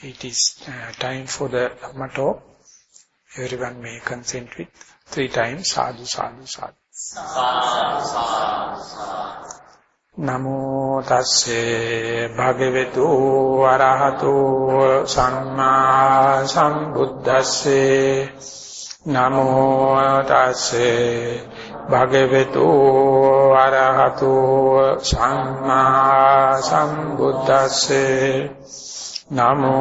It is time for the Dhamma talk. Everyone may consent with 3 times. Sadhu, sadhu, sadhu. Namo tasse bhagavatu arahato samma sambuddhasse. Namo tasse bhagavatu arahato samma sambuddhasse. Namo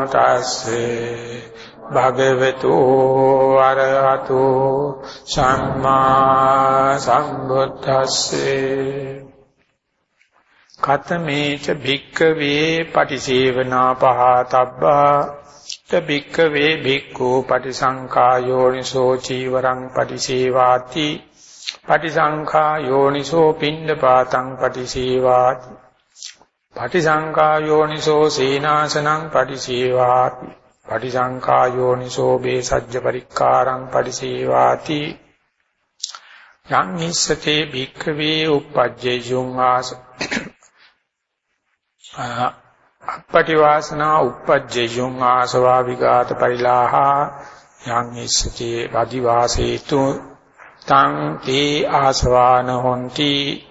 tasse bhagavatu arahato samma sambuddhasse. Katamecha bhikkhave patisevana pahatabba ta bhikkhave bhikkhu patisankha yoniso chivarang patisevati patisankha yoniso pindapatang patisevati patisankha yoniso senasanang patisevati patisankha yoniso besajja parikkarang patisevati yang nissate bhikkhave uppajjeyung asa Appativasana uppajjeyung asava vigata parilaha yang nissate vadivasetu tang te asavana honti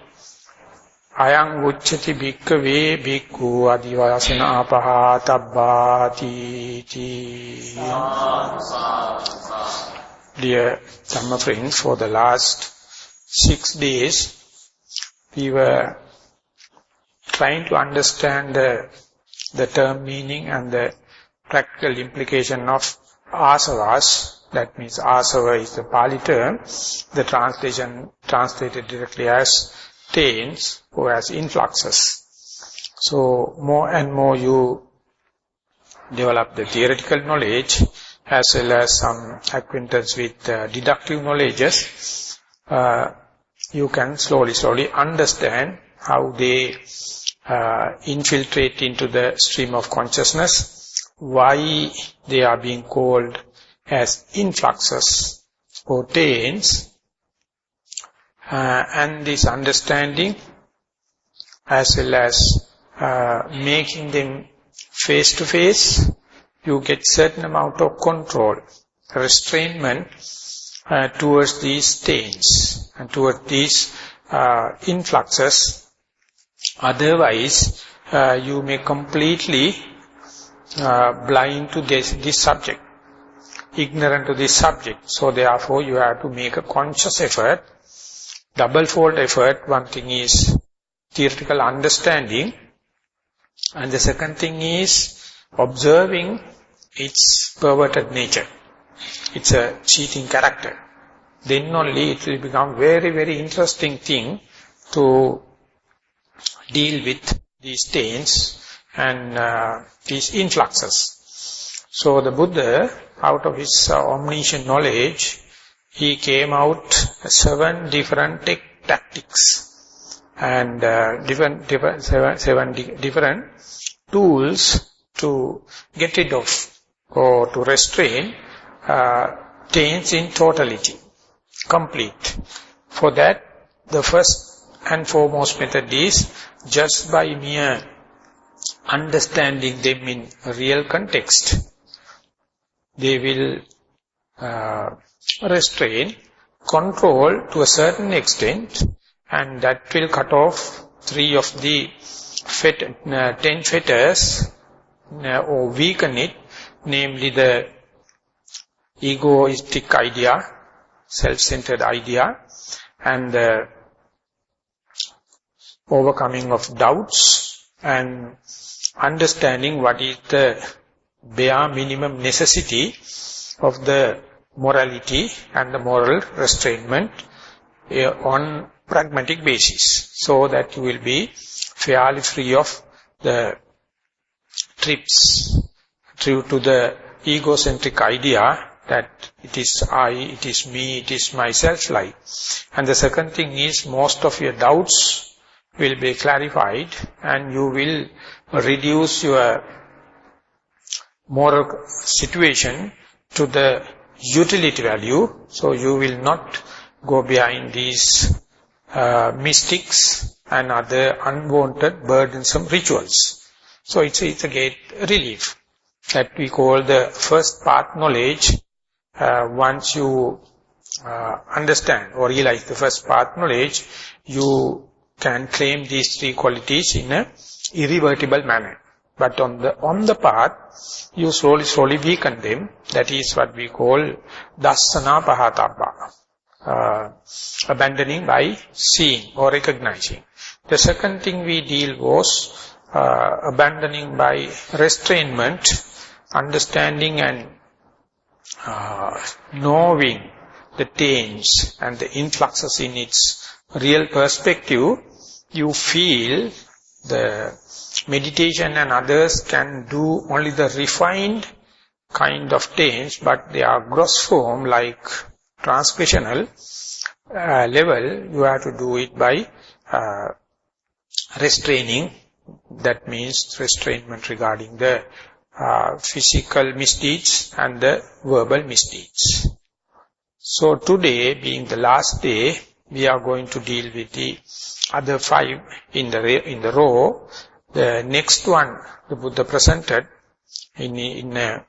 ayang uccati bhikkhave bhikkhu adivasana apahatabbati ti. Dear Dhamma friends, for the last 6 days we were trying to understand the term meaning and the practical implication of asavas. That means asava is the Pali term. The translation translated directly as taints or as influxes. So more and more you develop the theoretical knowledge as well as some acquaintance with deductive knowledges, you can slowly understand how they infiltrate into the stream of consciousness, why they are being called as influxes or taints, and this understanding as well as making them face to face, you get certain amount of control, restrainment towards these taints and towards these influxes. Otherwise, you may completely blind to this subject, ignorant to this subject. So therefore, you have to make a conscious effort, double-fold effort. One thing is theoretical understanding, and the second thing is observing its perverted nature. It's a cheating character. Then only it will become very, very interesting thing to deal with these taints and these influxes. So the Buddha, out of his omniscient knowledge, he came out 7 different tactics and seven different tools to get rid of or to restrain taints in totality, complete. For that, the first and foremost method is just by mere understanding them in real context, they will restrain, control to a certain extent, and that will cut off 3 of the 10 fetters or weaken it, namely the egoistic idea, self-centered idea, and the overcoming of doubts and understanding what is the bare minimum necessity of the morality and the moral restrainment on pragmatic basis, so that you will be fairly free of the trips due to the egocentric idea that it is I, it is me, it is myself like. And the second thing is most of your doubts will be clarified and you will reduce your moral situation to the utility value. So you will not go behind these mystics and other unwanted burdensome rituals. So it's a great relief. that we call the first part knowledge. Once you understand or realize the first part knowledge, you can claim these three qualities in a irrevertible manner. But on the path, you slowly weaken them. That is what we call dassana pahatabba, abandoning by seeing or recognizing. The second thing we deal was abandoning by restrainment, understanding and knowing the change and the influxes in its real perspective. You feel the meditation and others can do only the refined kind of change, but they are gross form like transgressional level. You have to do it by restraining. That means restrainment regarding the physical misdeeds and the verbal misdeeds. So today, being the last day, we are going to deal with the other 5 in the row. The next one, the Buddha presented in a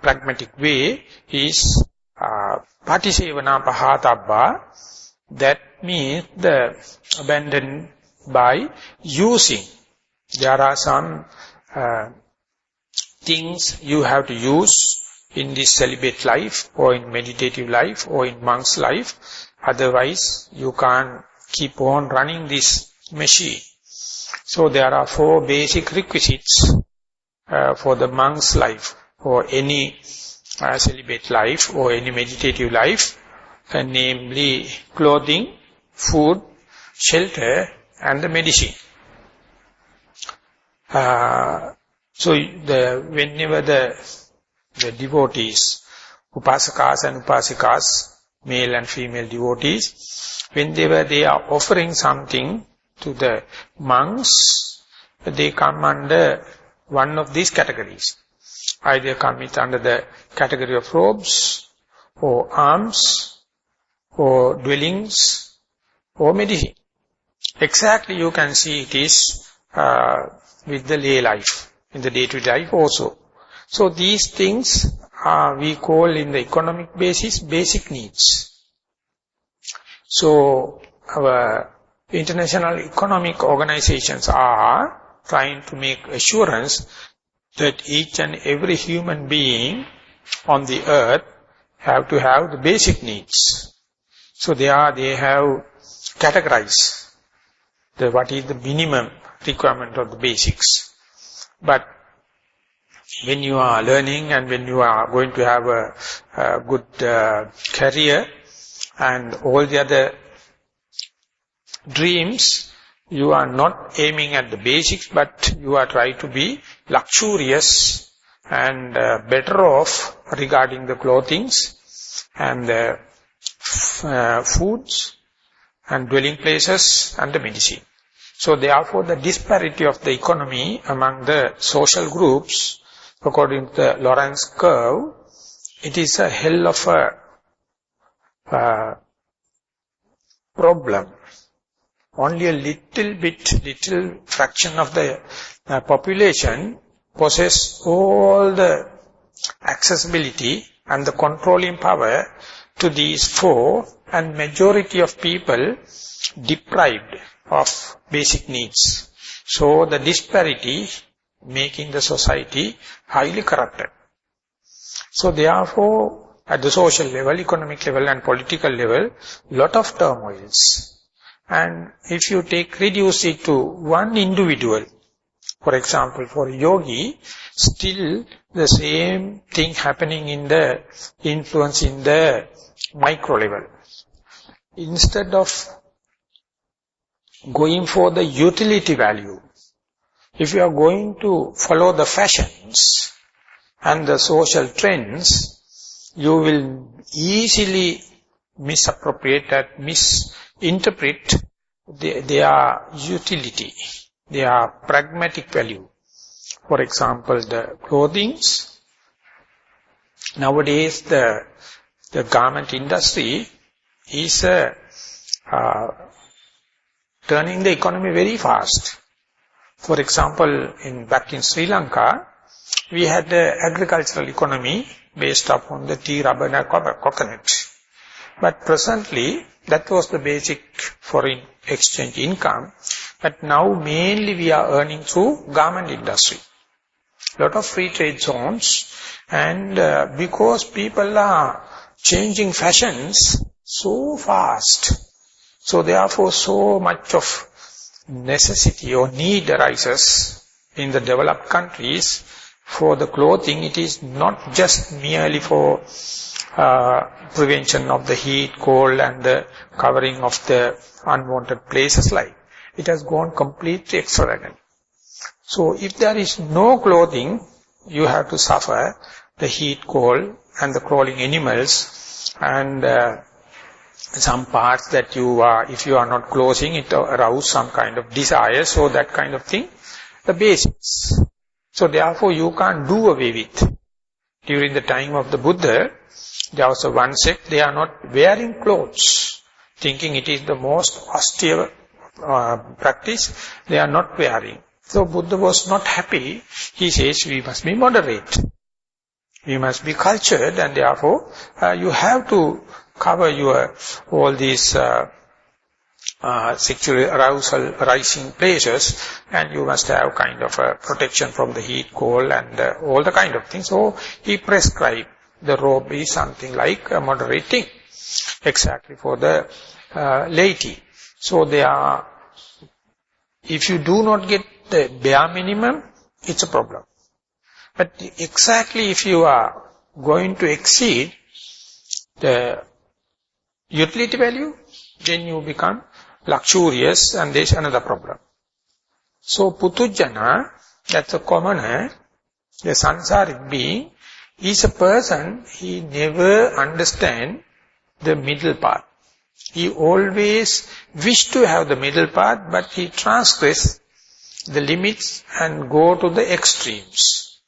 pragmatic way, is patisevana pahatabba. That means the abandon by using. There are some things you have to use in this celibate life or in meditative life or in monk's life. Otherwise, you can't keep on running this machine. So there are 4 basic requisites for the monk's life or any celibate life or any meditative life, namely clothing, food, shelter and the medicine. So whenever the devotees, upasakas and upasikas, male and female devotees, whenever they are offering something to the monks, they come under one of these categories. Either come it under the category of robes, or alms, or dwellings, or medicine. Exactly you can see it is with the lay life, in the day-to-day life also. So these things we call in the economic basis basic needs. So our international economic organizations are trying to make assurance that each and every human being on the earth have to have the basic needs. So they have categorized what is the minimum requirement of the basics. But when you are learning and when you are going to have a good career and all the other dreams, you are not aiming at the basics, but you are trying to be luxurious and better off regarding the clothings and the foods and dwelling places and the medicine. So therefore the disparity of the economy among the social groups, according to the Lorentz curve, it is a hell of a problem. Only a little fraction of the population possess all the accessibility and the controlling power to these 4, and majority of people deprived of basic needs. So the disparity making the society highly corrupted. So therefore, at the social level, economic level and political level, lot of turmoils. And if you reduce it to one individual, for example, for yogi, still the same thing happening in the influence in the micro level. Instead of going for the utility value, if you are going to follow the fashions and the social trends, you will easily misappropriate and misinterpret their utility, their pragmatic value. For example, the clothings. Nowadays, the garment industry is turning the economy very fast. For example, back in Sri Lanka, we had an agricultural economy based upon the tea, rubber and coconut. But presently, that was the basic foreign exchange income. But now mainly we are earning through garment industry. Lot of free trade zones, and because people are changing fashions so fast, so therefore so much of necessity or need arises in the developed countries for the clothing. It is not just merely for prevention of the heat, cold and the covering of the unwanted places like. It has gone completely extravagant. So if there is no clothing, you have to suffer the heat, cold and the crawling animals, and some parts that you are, if you are not closing, it arouses some kind of desire, so that kind of thing, the basics. So therefore you can't do away with. During the time of the Buddha, there was one sect, they are not wearing clothes, thinking it is the most austere practice, they are not wearing. So Buddha was not happy. He says we must be moderate. We must be cultured, and therefore you have to cover your all these sexual arousal rising places, and you must have kind of a protection from the heat, cold and all the kind of things. So he prescribed the robe is something like a moderate thing, exactly for the laity. So they are, if you do not get the bare minimum, it's a problem. But exactly if you are going to exceed the utility value, then you become luxurious, and there's another problem. So Putujjana, that's a commoner, the sansaric being, is a person, he never understand the middle path. He always wish to have the middle path, but he transgress the limits and go to the extremes.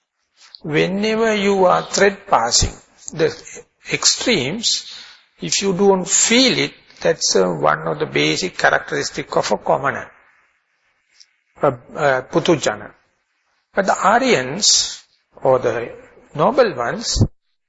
Whenever you are thread passing the extremes, if you don't feel it, that's one of the basic characteristics of a commoner, Putujjana. But the Aryans, or the noble ones,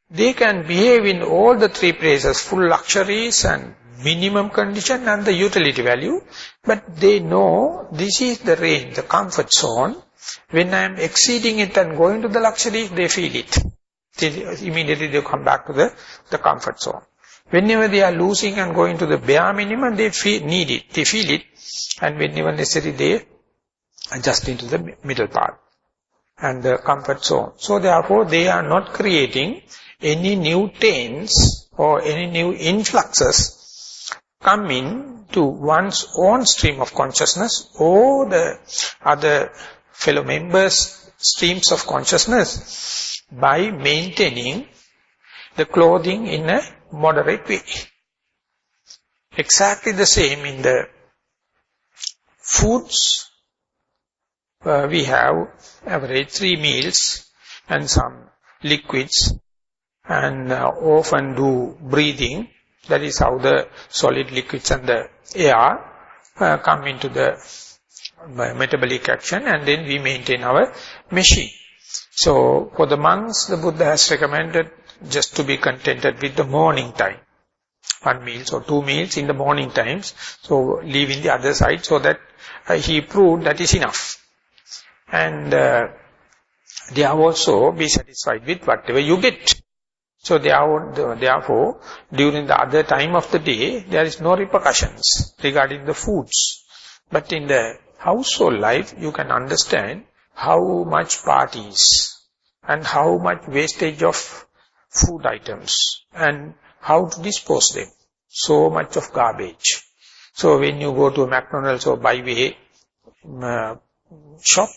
they can behave in all the three places, full luxuries and minimum condition and the utility value, but they know this is the range, the comfort zone. When I am exceeding it and going to the luxury, they feel it. Immediately they come back to the comfort zone. Whenever they are losing and going to the bare minimum, they need it, they feel it, and whenever necessary they adjust into the middle part and the comfort zone. So therefore they are not creating any new taints or any new influxes come in to one's own stream of consciousness or the other fellow members' streams of consciousness by maintaining the clothing in a moderate way. Exactly the same in the foods. We have average 3 meals and some liquids, and often do breathing. That is how the solid liquids and the air come into the metabolic action, and then we maintain our machine. So for the monks, the Buddha has recommended just to be contented with the morning time. 1 meal or 2 meals in the morning times. So leaving the other side, so that he proved that is enough. And they are also be satisfied with whatever you get. So therefore, during the other time of the day, there is no repercussions regarding the foods. But in the household life, you can understand how much parties and how much wastage of food items and how to dispose them. So much of garbage. So when you go to a McDonald's or byway shop,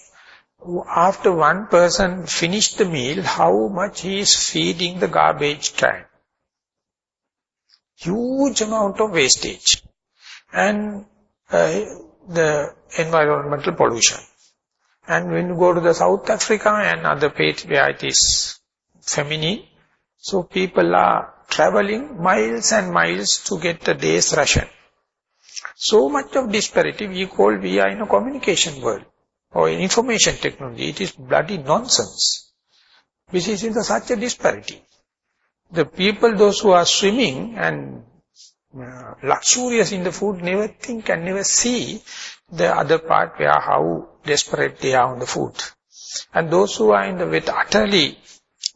after one person finished the meal, how much he is feeding the garbage can. Huge amount of wastage. And the environmental pollution. And when you go to the South Africa and other places where it is feminine, so people are traveling miles and miles to get a day's ration. So much of disparity we are in a communication world or in information technology. It is bloody nonsense. which is in such a disparity. The people, those who are swimming and luxurious in the food, never think and never see the other part where how desperate they are on the food. And those who are in the wet, utterly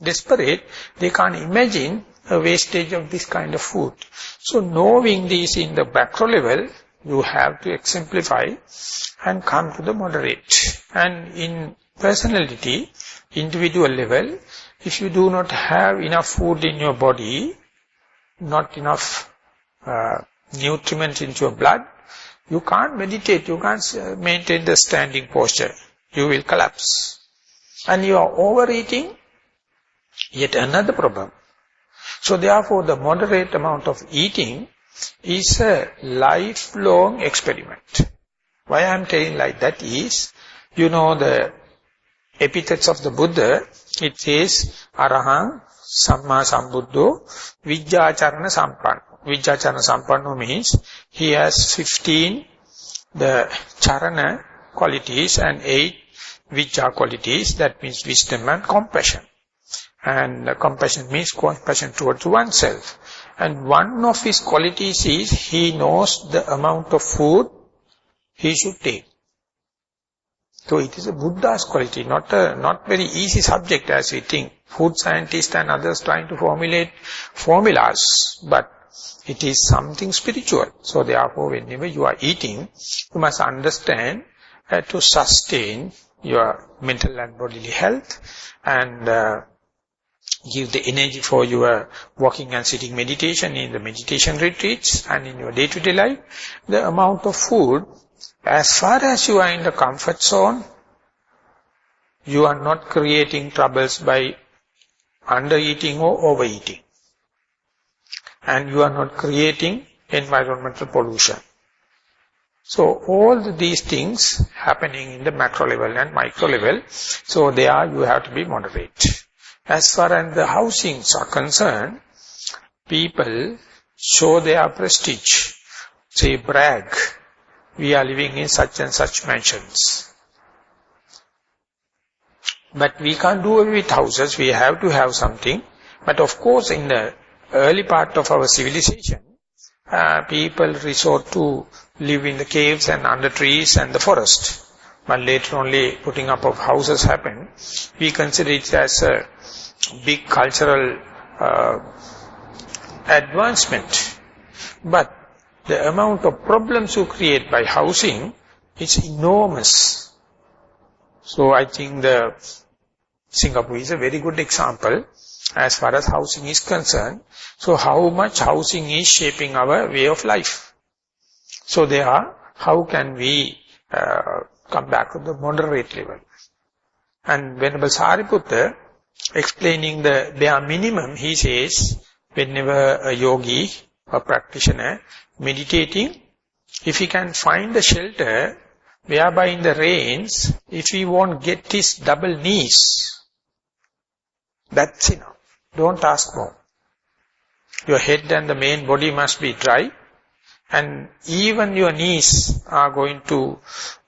desperate, they can't imagine a wastage of this kind of food. So knowing this in the macro level, you have to exemplify and come to the moderate. And in personality, individual level, if you do not have enough food in your body, not enough nutriment into your blood, you can't meditate, you can't maintain the standing posture. You will collapse. And you are overeating, yet another problem. So therefore the moderate amount of eating is a lifelong experiment. Why I am telling like that is, you know the epithets of the Buddha, it says, Arahang, Samma Sambuddho, Vijjacharana Sampanno. Vijjacharana Sampanno means he has 15 the charana qualities and 8 Vijja qualities, that means wisdom and compassion. And compassion means compassion towards oneself. And one of his qualities is he knows the amount of food he should take. So it is a Buddha's quality, not very easy subject as we think. Food scientists and others trying to formulate formulas, but it is something spiritual. So therefore, whenever you are eating, you must understand to sustain your mental and bodily health and give the energy for your walking and sitting meditation in the meditation retreats and in your day-to-day life. The amount of food, as far as you are in the comfort zone, you are not creating troubles by undereating or overeating. And you are not creating environmental pollution. So all these things happening in the macro level and micro level, so there you have to be moderate. As far as the housings are concerned, people show their prestige, say brag, we are living in such and such mansions. But we can't do it with houses, we have to have something. But of course in the early part of our civilization, people resort to live in the caves and under trees and the forest. But later only putting up of houses happened. We consider it as a big cultural advancement. But the amount of problems you create by housing is enormous. So I think the Singapore is a very good example as far as housing is concerned. So how much housing is shaping our way of life? So how can we come back to the moderate level? And Venerable Sariputta, explaining the bare minimum, he says, whenever a yogi, a practitioner, meditating, if he can find a shelter, whereby in the rains, if he won't get his double knees, that's enough. Don't ask more. Your head and the main body must be dry, and even your knees are going to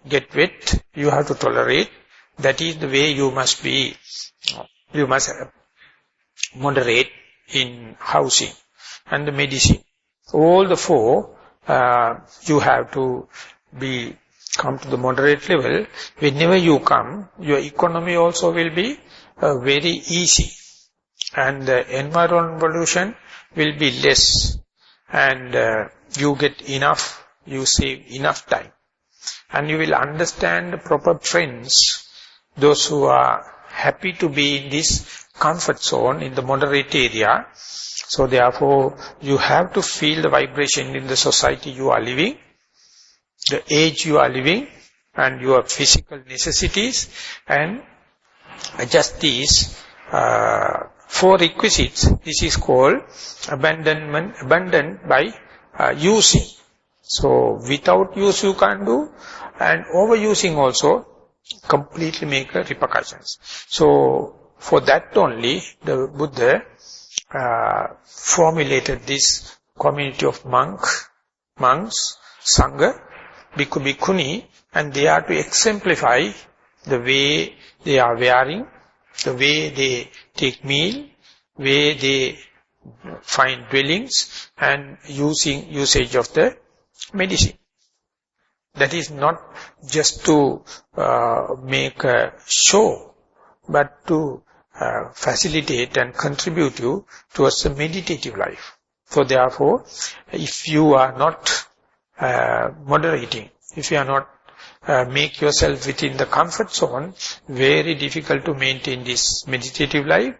get wet, you have to tolerate. That is the way you must be, you must moderate in housing and the medicine. All the four, you have to come to the moderate level. Whenever you come, your economy also will be very easy. And the environmental pollution will be less. And you get enough, you save enough time. And you will understand the proper trends. Those who are happy to be in this comfort zone, in the moderate area. So therefore, you have to feel the vibration in the society you are living, the age you are living, and your physical necessities, and adjust these four requisites. This is called abandoned by using. So without use you can't do, and overusing also completely make repercussions. So for that only the Buddha formulated this community of monks, sangha, bhikkhu, bhikkhuni, and they are to exemplify the way they are wearing, the way they take meal, where they find dwellings, and usage of the medicine. That is not just to make a show, but to facilitate and contribute you towards a meditative life. So therefore, if you are not moderating, if you are not make yourself within the comfort zone, very difficult to maintain this meditative life.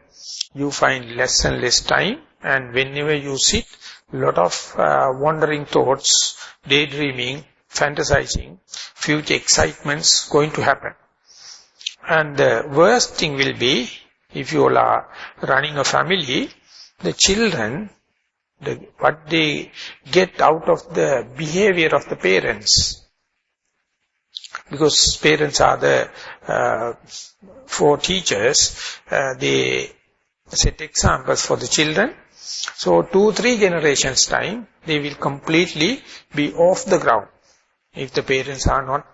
You find less and less time, and whenever you sit, lot of wandering thoughts, daydreaming, fantasizing, future excitements going to happen. And the worst thing will be, if you all are running a family, the children, what they get out of the behavior of the parents. Because parents are the four teachers, they set examples for the children. So 2-3 generations time, they will completely be off the ground if the parents are not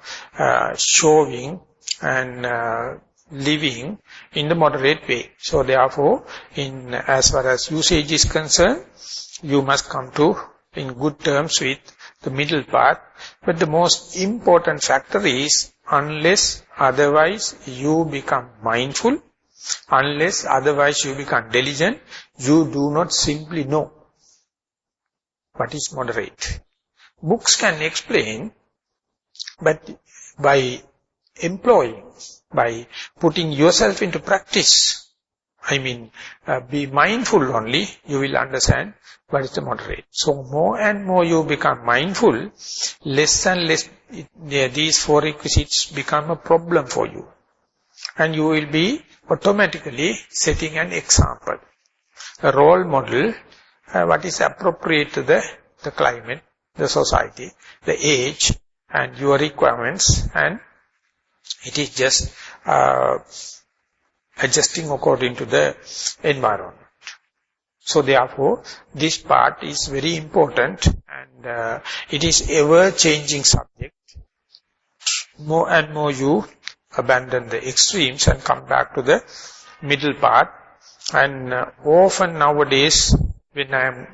showing and living in the moderate way. So therefore, as far as usage is concerned, you must come to in good terms with the middle part. But the most important factor is, unless otherwise you become mindful, unless otherwise you become diligent, you do not simply know what is moderate. Books can explain, but by employing, by putting yourself into practice, be mindful only, you will understand what is the moderate. So more and more you become mindful, less and less these four requisites become a problem for you. And you will be automatically setting an example, a role model, what is appropriate to the climate, the society, the age, and your requirements, and it is just adjusting according to the environment. So therefore, this part is very important, and it is ever-changing subject. More and more you abandon the extremes and come back to the middle part. And often nowadays, when I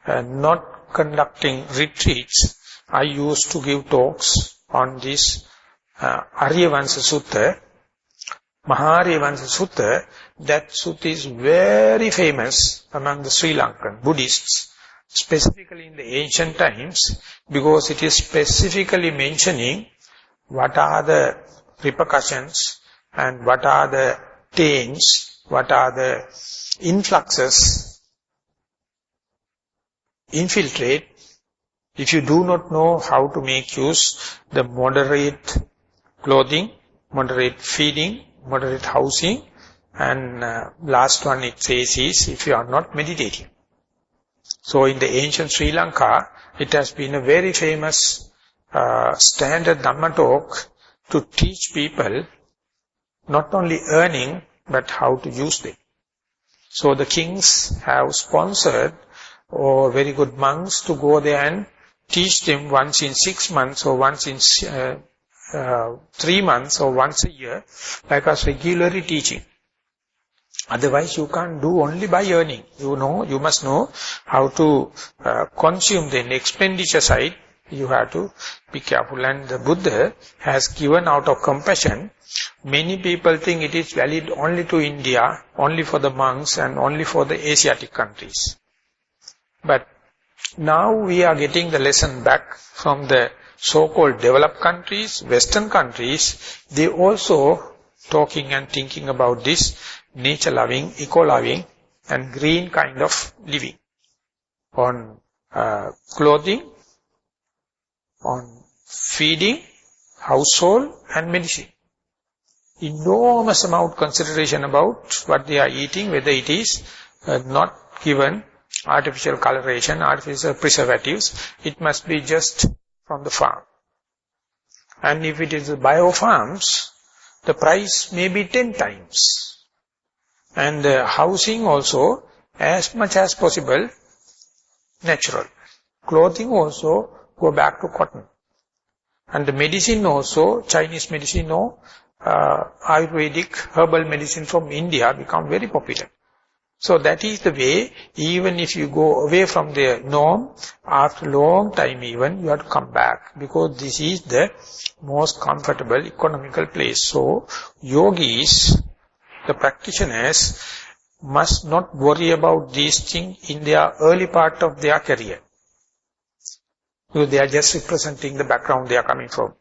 am not conducting retreats, I used to give talks on this Aryavansa Sutta, Maha Sutta. That sutta is very famous among the Sri Lankan Buddhists, specifically in the ancient times, because it is specifically mentioning what are the repercussions and what are the taints, what are the influxes, infiltrate, if you do not know how to make use the moderate clothing, moderate feeding, moderate housing, and last one it says is, if you are not meditating. So in the ancient Sri Lanka, it has been a very famous standard Dhamma talk to teach people not only earning, but how to use them. So the kings have sponsored very good monks to go there and teach them once in 6 months or once in 3 months or once a year, like us regularly teaching. Otherwise you can't do only by earning. You must know how to consume the expenditure side. You have to be careful. And the Buddha has given out of compassion. Many people think it is valid only to India, only for the monks and only for the Asiatic countries. But now we are getting the lesson back from the so-called developed countries, Western countries. They also talking and thinking about this nature-loving, eco-loving and green kind of living. On clothing, on feeding, household and medicine. Enormous amount consideration about what they are eating, whether it is not given artificial coloration, artificial preservatives. It must be just from the farm. And if it is bio-farms, the price may be 10 times. And the housing also, as much as possible, natural. Clothing also, go back to cotton. And the medicine also, Chinese medicine or Ayurvedic herbal medicine from India become very popular. So that is the way, even if you go away from the norm, after a long time even, you have to come back. Because this is the most comfortable, economical place. So, yogis, the practitioners, must not worry about these things in their early part of their career. So they are just representing the background they are coming from.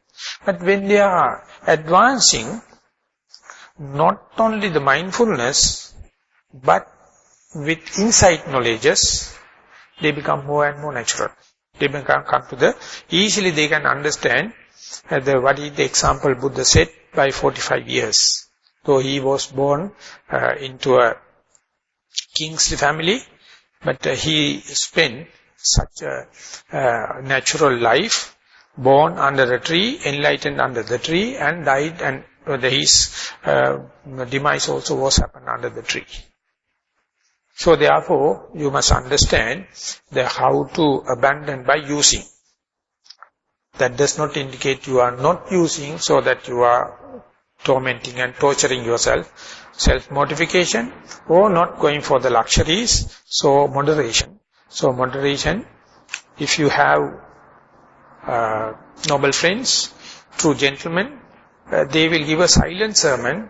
But when they are advancing, not only the mindfulness, but with insight knowledges, they become more and more natural. They become come to the, easily they can understand what is the example Buddha said by 45 years. So he was born into a kingly family, but he spent such a natural life, born under a tree, enlightened under the tree, and died, and his demise also was happened under the tree. So therefore, you must understand how to abandon by using. That does not indicate you are not using so that you are tormenting and torturing yourself, self-mortification, or not going for the luxuries, so moderation. So moderation, if you have noble friends, true gentlemen, they will give a silent sermon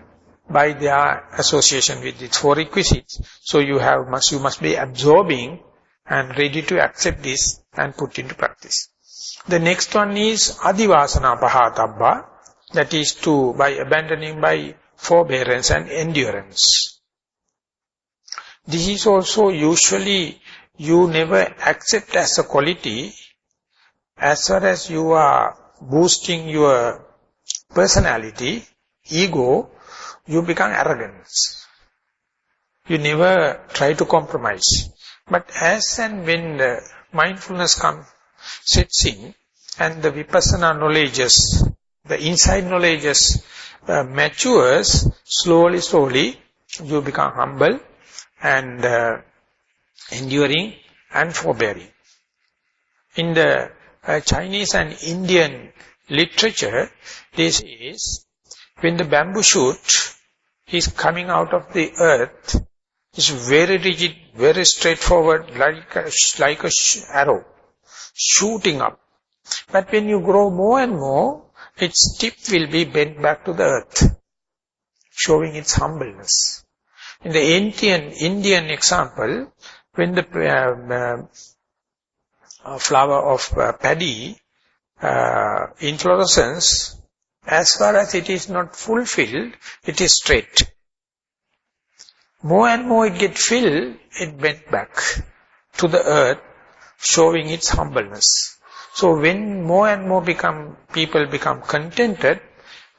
by their association with its four requisites. So you must be absorbing and ready to accept this and put into practice. The next one is adivasana pahatabba, that is by abandoning by forbearance and endurance. This is also usually you never accept as a quality. As far as you are boosting your personality, ego, you become arrogant. You never try to compromise. But as and when the mindfulness sets in, and the vipassana knowledges, the inside knowledges matures, slowly, you become humble and enduring and forbearing. In the Chinese and Indian literature, this is when the bamboo shoot is coming out of the earth, it's very rigid, very straightforward, like a arrow shooting up. But when you grow more and more, its tip will be bent back to the earth, showing its humbleness. In the Indian example, when the flower of paddy inflorescence, as far as it is not fulfilled, it is straight. More and more it gets filled, it bent back to the earth, showing its humbleness. So when more and more people become contented,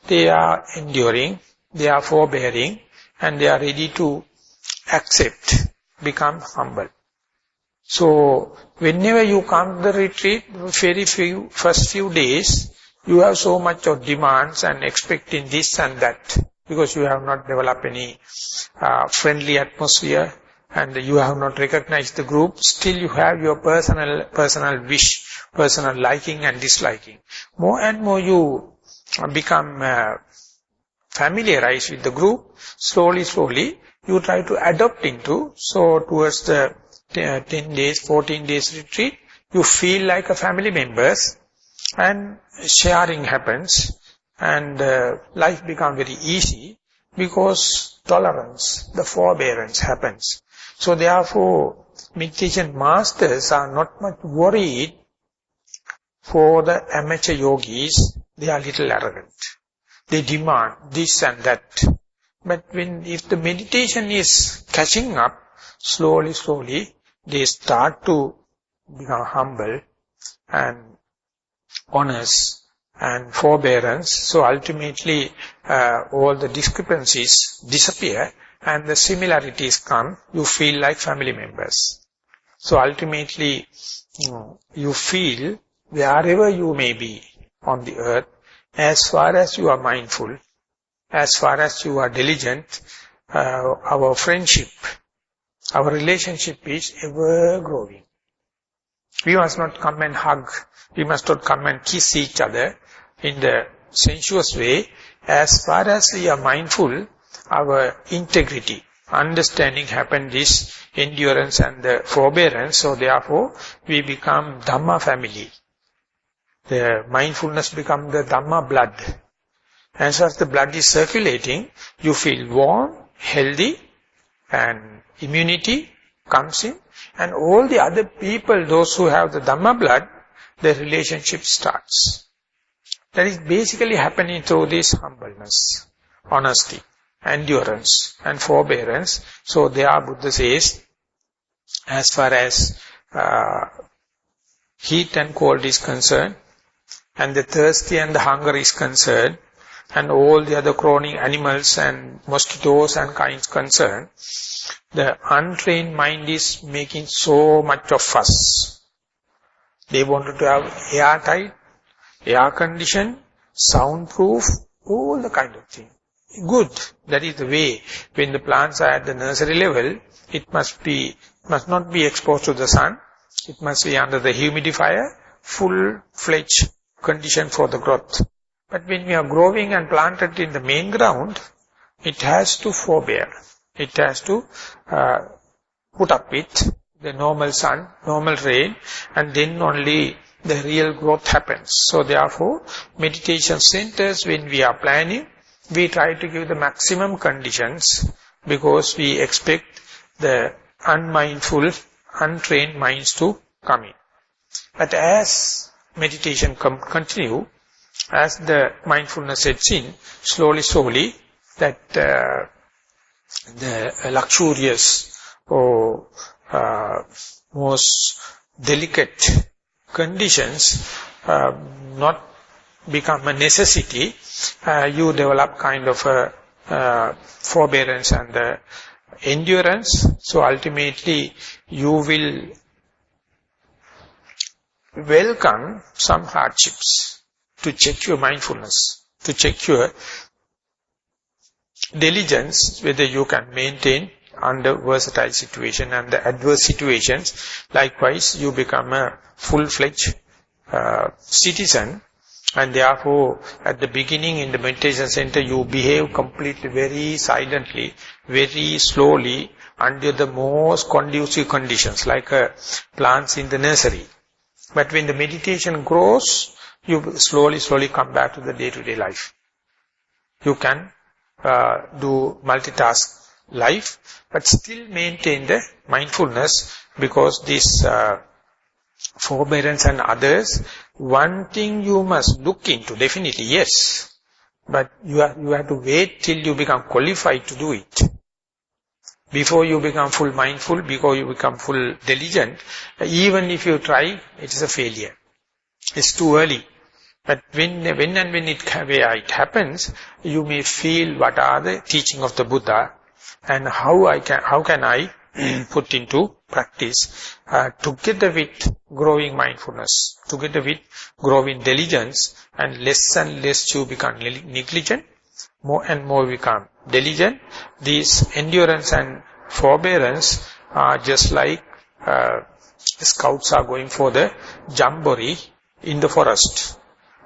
they are enduring, they are forbearing, and they are ready to accept, become humble. So whenever you come to the retreat, first few days, you have so much of demands and expecting this and that, because you have not developed any friendly atmosphere and you have not recognized the group. Still you have your personal wish, personal liking and disliking. More and more you become familiarized with the group. Slowly you try to adopt into. So towards the 10 days, 14 days retreat, you feel like a family members, and sharing happens, and life becomes very easy because tolerance, the forbearance happens. So therefore, meditation masters are not much worried for the amateur yogis. They are little arrogant. They demand this and that. But if the meditation is catching up, slowly, they start to become humble and honest and forbearance. So ultimately, all the discrepancies disappear and the similarities come. You feel like family members. So ultimately, you feel wherever you may be on the earth, as far as you are mindful, as far as you are diligent, our friendship, our relationship is ever growing. We must not come and hug. We must not come and kiss each other in the sensuous way. As far as we are mindful, our integrity, understanding happened, this endurance and the forbearance. So therefore, we become Dhamma family. The mindfulness becomes the Dhamma blood. As far as the blood is circulating, you feel warm, healthy, and immunity comes in. And all the other people, those who have the Dhamma blood, the relationship starts. That is basically happening through this humbleness, honesty, endurance, and forbearance. So there Buddha says, as far as heat and cold is concerned, and the thirsty and the hunger is concerned, and all the other crawling animals and mosquitoes and kinds concerned, the untrained mind is making so much of fuss. They wanted to have airtight, air conditioned, soundproof, all the kind of thing. Good. That is the way. When the plants are at the nursery level, it must not be exposed to the sun. It must be under the humidifier, full-fledged condition for the growth. But when we are growing and planted in the main ground, it has to forbear. It has to put up with the normal sun, normal rain, and then only the real growth happens. So therefore, meditation centers, when we are planning, we try to give the maximum conditions, because we expect the unmindful, untrained minds to come in. But as meditation continue, as the mindfulness sets in, slowly, that the luxurious or most delicate conditions not become a necessity. You develop kind of a forbearance and endurance. So ultimately you will welcome some hardships to check your mindfulness, to check your diligence, whether you can maintain under versatile situation and the adverse situations. Likewise, you become a full-fledged citizen, and therefore at the beginning in the meditation center you behave completely very silently, very slowly, under the most conducive conditions, like plants in the nursery. But when the meditation grows, you slowly come back to the day-to-day life. You can do multitask life, but still maintain the mindfulness, because this forbearance and others, one thing you must look into, definitely, yes. But you have to wait till you become qualified to do it. Before you become full mindful, before you become full diligent, even if you try, it is a failure. It's too early. But when it happens, you may feel what are the teaching of the Buddha, and how can I put into practice, together with growing mindfulness, together with growing diligence, and less you become negligent, more and more become diligent. These endurance and forbearance are just like scouts are going for the jamboree in the forest.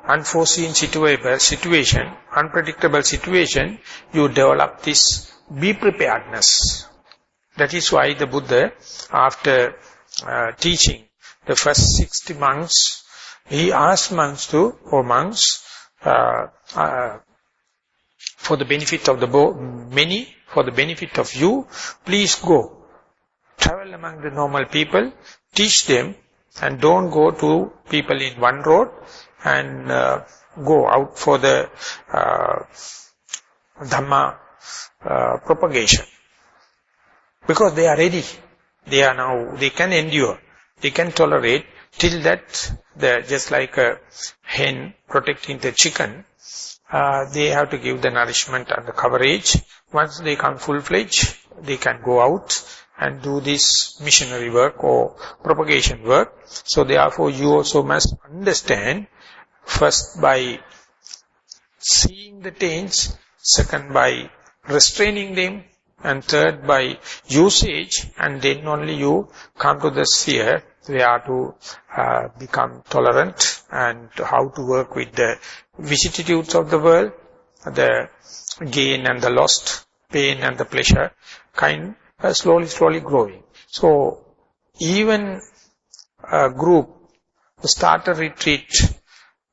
Unforeseen situation, unpredictable situation, you develop this be preparedness. That is why the Buddha, after teaching the first 60 monks, he asked monks for the benefit of the many, for the benefit of you, please go. Travel among the normal people, teach them, and don't go to people in one road, and go out for the Dhamma propagation. Because they are ready. They can endure. They can tolerate till that, just like a hen protecting the chicken, they have to give the nourishment and the coverage. Once they come full-fledged, they can go out and do this missionary work or propagation work. So therefore you also must understand, first by seeing the taints, second by restraining them, and third by usage, and then only you come to the sphere where to become tolerant, and how to work with the vicissitudes of the world, the gain and the lost, pain and the pleasure slowly growing. So even a group start a retreat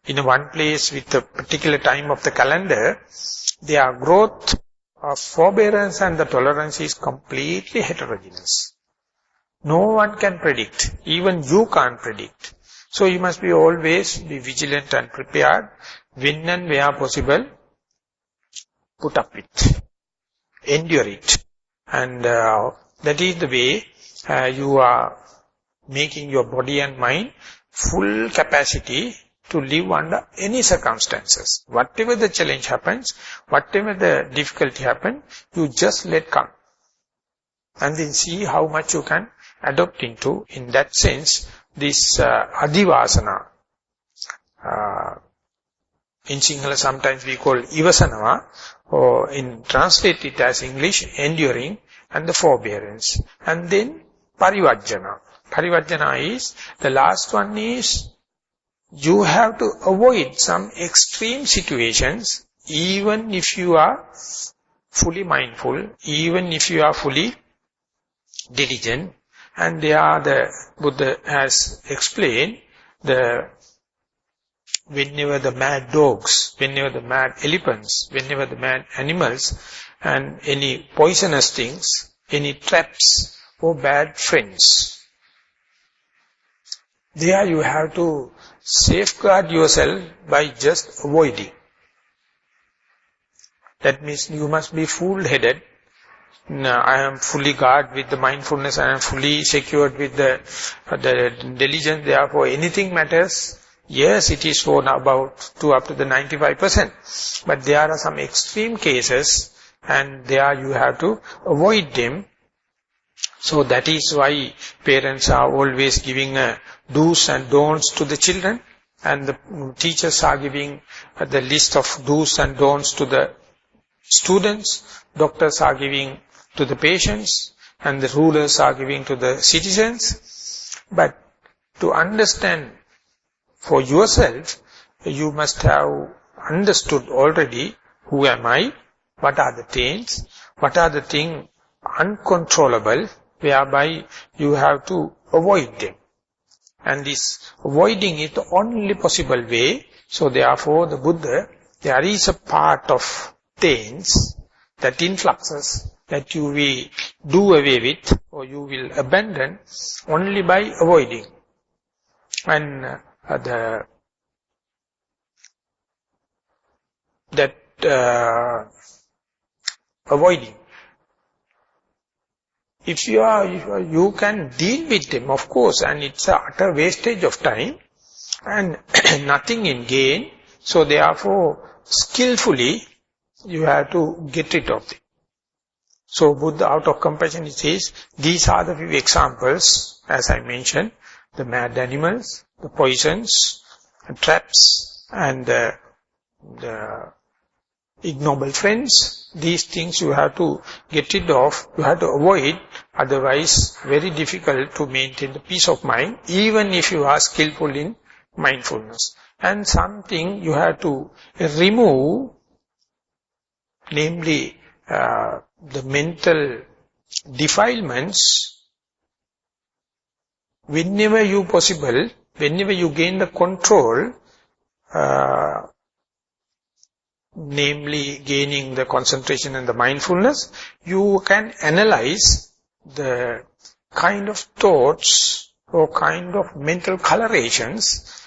in one place with a particular time of the calendar, their growth of forbearance and the tolerance is completely heterogeneous. No one can predict. Even you can't predict. So you must be always be vigilant and prepared. When and where possible, put up it. Endure it. And that is the way you are making your body and mind full capacity to live under any circumstances. Whatever the challenge happens, whatever the difficulty happens, you just let come. And then see how much you can adopt into. In that sense, this adivasana, in Sinhala sometimes we call ivasanawa, or in translate it as English, enduring and the forbearance. And then parivajjana. Parivajjana is, the last one is, you have to avoid some extreme situations, even if you are fully mindful, even if you are fully diligent. And they are the Buddha has explained, whenever the mad dogs, whenever the mad elephants, whenever the mad animals, and any poisonous things, any traps or bad friends, there you have to safeguard yourself by just avoiding. That means you must be full-headed. No, I am fully guarded with the mindfulness, I am fully secured with the diligence, therefore anything matters. Yes, it is for about up to the 95%. But there are some extreme cases, and there you have to avoid them. So that is why parents are always giving do's and don'ts to the children, and the teachers are giving the list of do's and don'ts to the students, doctors are giving to the patients, and the rulers are giving to the citizens. But to understand for yourself, you must have understood already, who am I, what are the things, what are the things uncontrollable, whereby you have to avoid them. And this avoiding is the only possible way. So therefore the Buddha, there is a part of things, that influxes, that you will do away with, or you will abandon, only by avoiding. And avoiding. If you can deal with them, of course, and it's a utter wastage of time, and nothing in gain, so therefore, skillfully, you have to get rid of them. So Buddha, out of compassion, he says, these are the few examples, as I mentioned, the mad animals, the poisons, the traps, and the ignoble friends. These things you have to get rid of, you have to avoid, otherwise very difficult to maintain the peace of mind, even if you are skillful in mindfulness. And something you have to remove, namely the mental defilements, whenever you possible, whenever you gain the control, namely gaining the concentration and the mindfulness, you can analyze the kind of thoughts or kind of mental colorations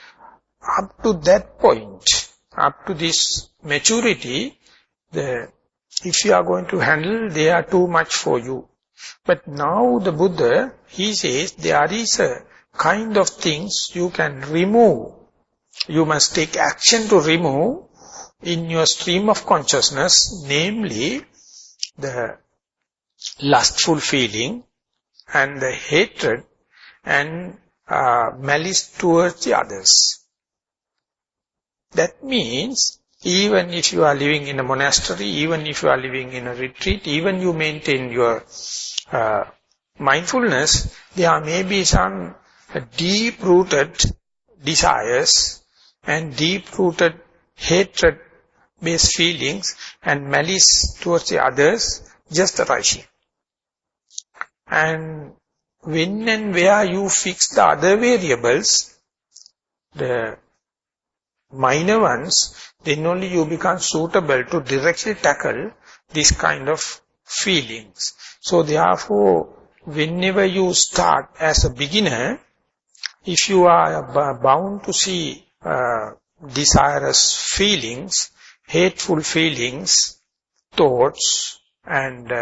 up to that point, up to this maturity. If you are going to handle, they are too much for you. But now the Buddha, he says, there is a kind of things you can remove. You must take action to remove in your stream of consciousness, namely the lustful feeling and the hatred and malice towards the others. That means, even if you are living in a monastery, even if you are living in a retreat, even you maintain your mindfulness, there may be some deep-rooted desires and deep-rooted hatred-based feelings and malice towards the others just arising. And when and where you fix the other variables, the minor ones, then only you become suitable to directly tackle this kind of feelings. So therefore, whenever you start as a beginner, if you are bound to see desirous feelings, hateful feelings, thoughts, and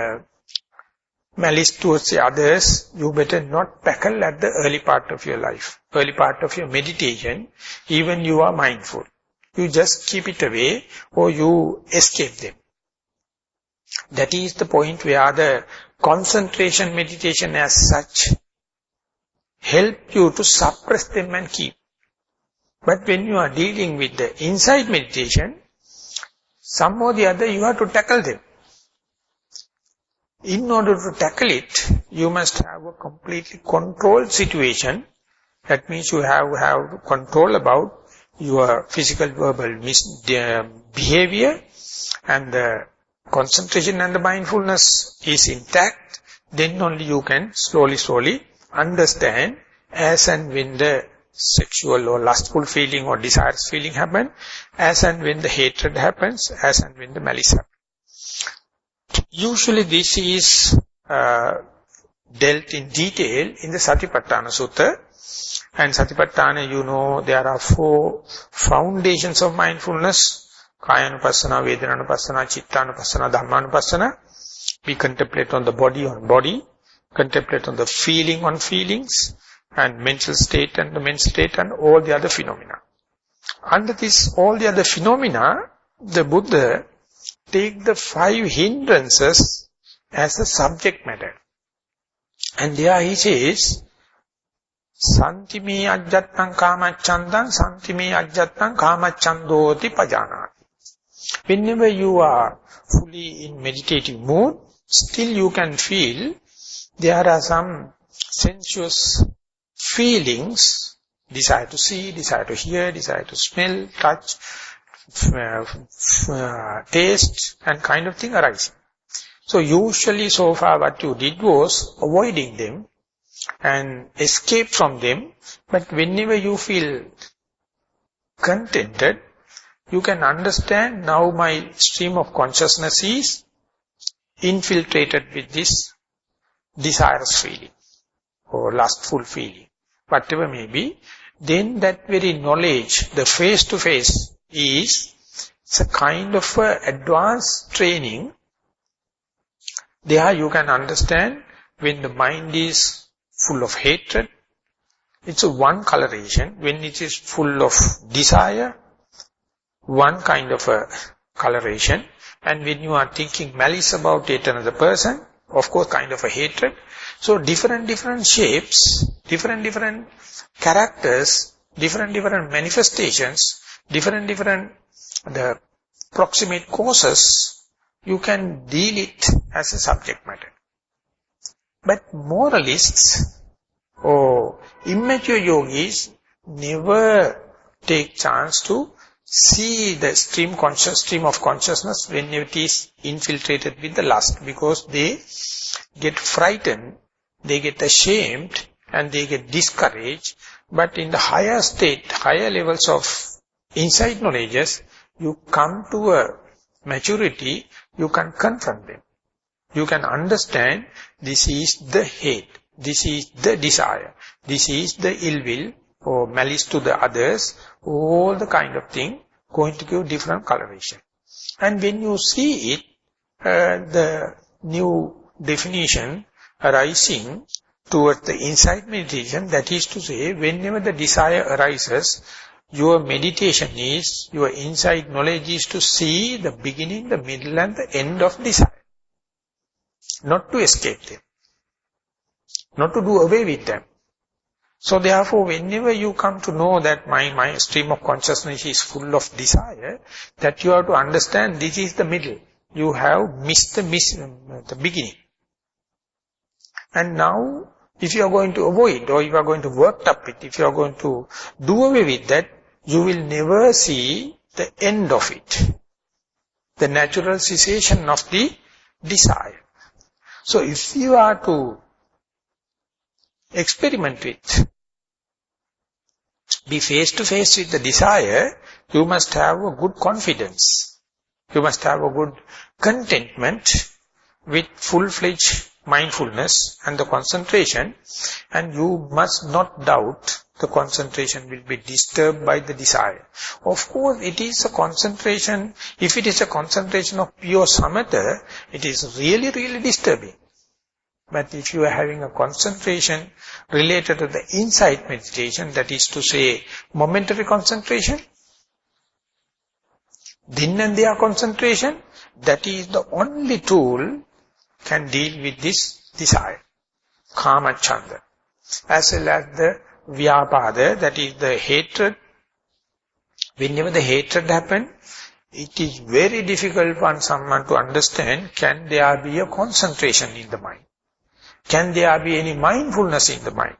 malice towards the others, you better not tackle at the early part of your life, early part of your meditation, even you are mindful. You just keep it away or you escape them. That is the point where the concentration meditation as such help you to suppress them and keep. But when you are dealing with the inside meditation, some or the other you have to tackle them. In order to tackle it, you must have a completely controlled situation. That means you have control about your physical, verbal behavior, and the concentration and the mindfulness is intact. Then only you can slowly understand as and when the sexual or lustful feeling or desirous feeling happen, as and when the hatred happens, as and when the malice happens. Usually this is dealt in detail in the Satipatthana Sutta. And Satipatthana, you know, there are 4 foundations of mindfulness: Kayanupassana, Vedananupassana, Chittanupassana, Dhammanupassana. We contemplate on the body on body, contemplate on the feeling on feelings, and mental state and the mental state, and all the other phenomena. Under this, all the other phenomena, the Buddha take the 5 hindrances as a subject matter. And there he says, Santime ajjattam kamachandam, santime ajjattam kamachandoti pajanati. Whenever you are fully in meditative mood, still you can feel there are some sensuous feelings, desire to see, desire to hear, desire to smell, touch, taste, and kind of thing arising. So usually so far what you did was avoiding them and escape from them. But whenever you feel contented, you can understand now my stream of consciousness is infiltrated with this desirous feeling or lustful feeling, whatever may be. Then that very knowledge, the face-to-face, it's a kind of advanced training. There you can understand when the mind is full of hatred, it's a one coloration. When it is full of desire, one kind of a coloration. And when you are thinking malice about it, another person, of course, kind of a hatred. So different shapes, different characters, different manifestations, different the proximate causes, you can deal it as a subject matter. But moralists or immature yogis never take chance to see the stream of consciousness when it is infiltrated with the lust, because they get frightened, they get ashamed, and they get discouraged. But in the higher state, higher levels of insight knowledges, you come to a maturity, you can confront them. You can understand this is the hate, this is the desire, this is the ill will or malice to the others, all the kind of thing going to give different coloration. And when you see it, the new definition arising towards the insight meditation, that is to say, whenever the desire arises, your meditation is, your insight knowledge is to see the beginning, the middle and the end of desire. Not to escape them. Not to do away with them. So therefore, whenever you come to know that my stream of consciousness is full of desire, that you have to understand this is the middle. You have missed the beginning. And now, if you are going to avoid, or you are going to work up it, if you are going to do away with that, you will never see the end of it. The natural cessation of the desire. So if you are to experiment with, be face to face with the desire, you must have a good confidence. You must have a good contentment with full-fledged mindfulness and the concentration, and you must not doubt the concentration will be disturbed by the desire. Of course, it is a concentration, if it is a concentration of pure samatha, it is really, really disturbing. But if you are having a concentration related to the insight meditation, that is to say, momentary concentration, then and there concentration, that is the only tool can deal with this desire, kama chanda. As well as the vyapada, that is the hatred. Whenever the hatred happens, it is very difficult for someone to understand, can there be a concentration in the mind? Can there be any mindfulness in the mind?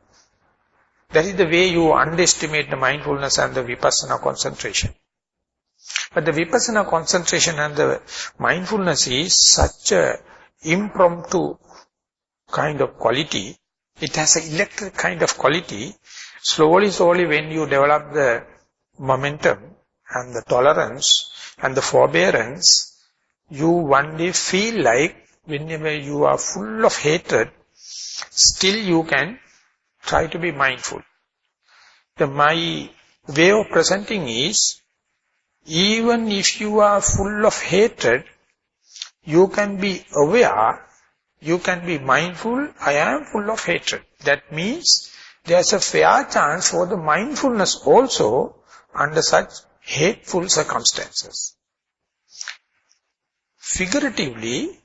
That is the way you underestimate the mindfulness and the vipassana concentration. But the vipassana concentration and the mindfulness is such a impromptu kind of quality. It has an electric kind of quality. Slowly, when you develop the momentum and the tolerance and the forbearance, you one day feel like whenever you are full of hatred, still you can try to be mindful. My way of presenting is, even if you are full of hatred, you can be aware, you can be mindful, I am full of hatred. That means there's a fair chance for the mindfulness also under such hateful circumstances. Figuratively,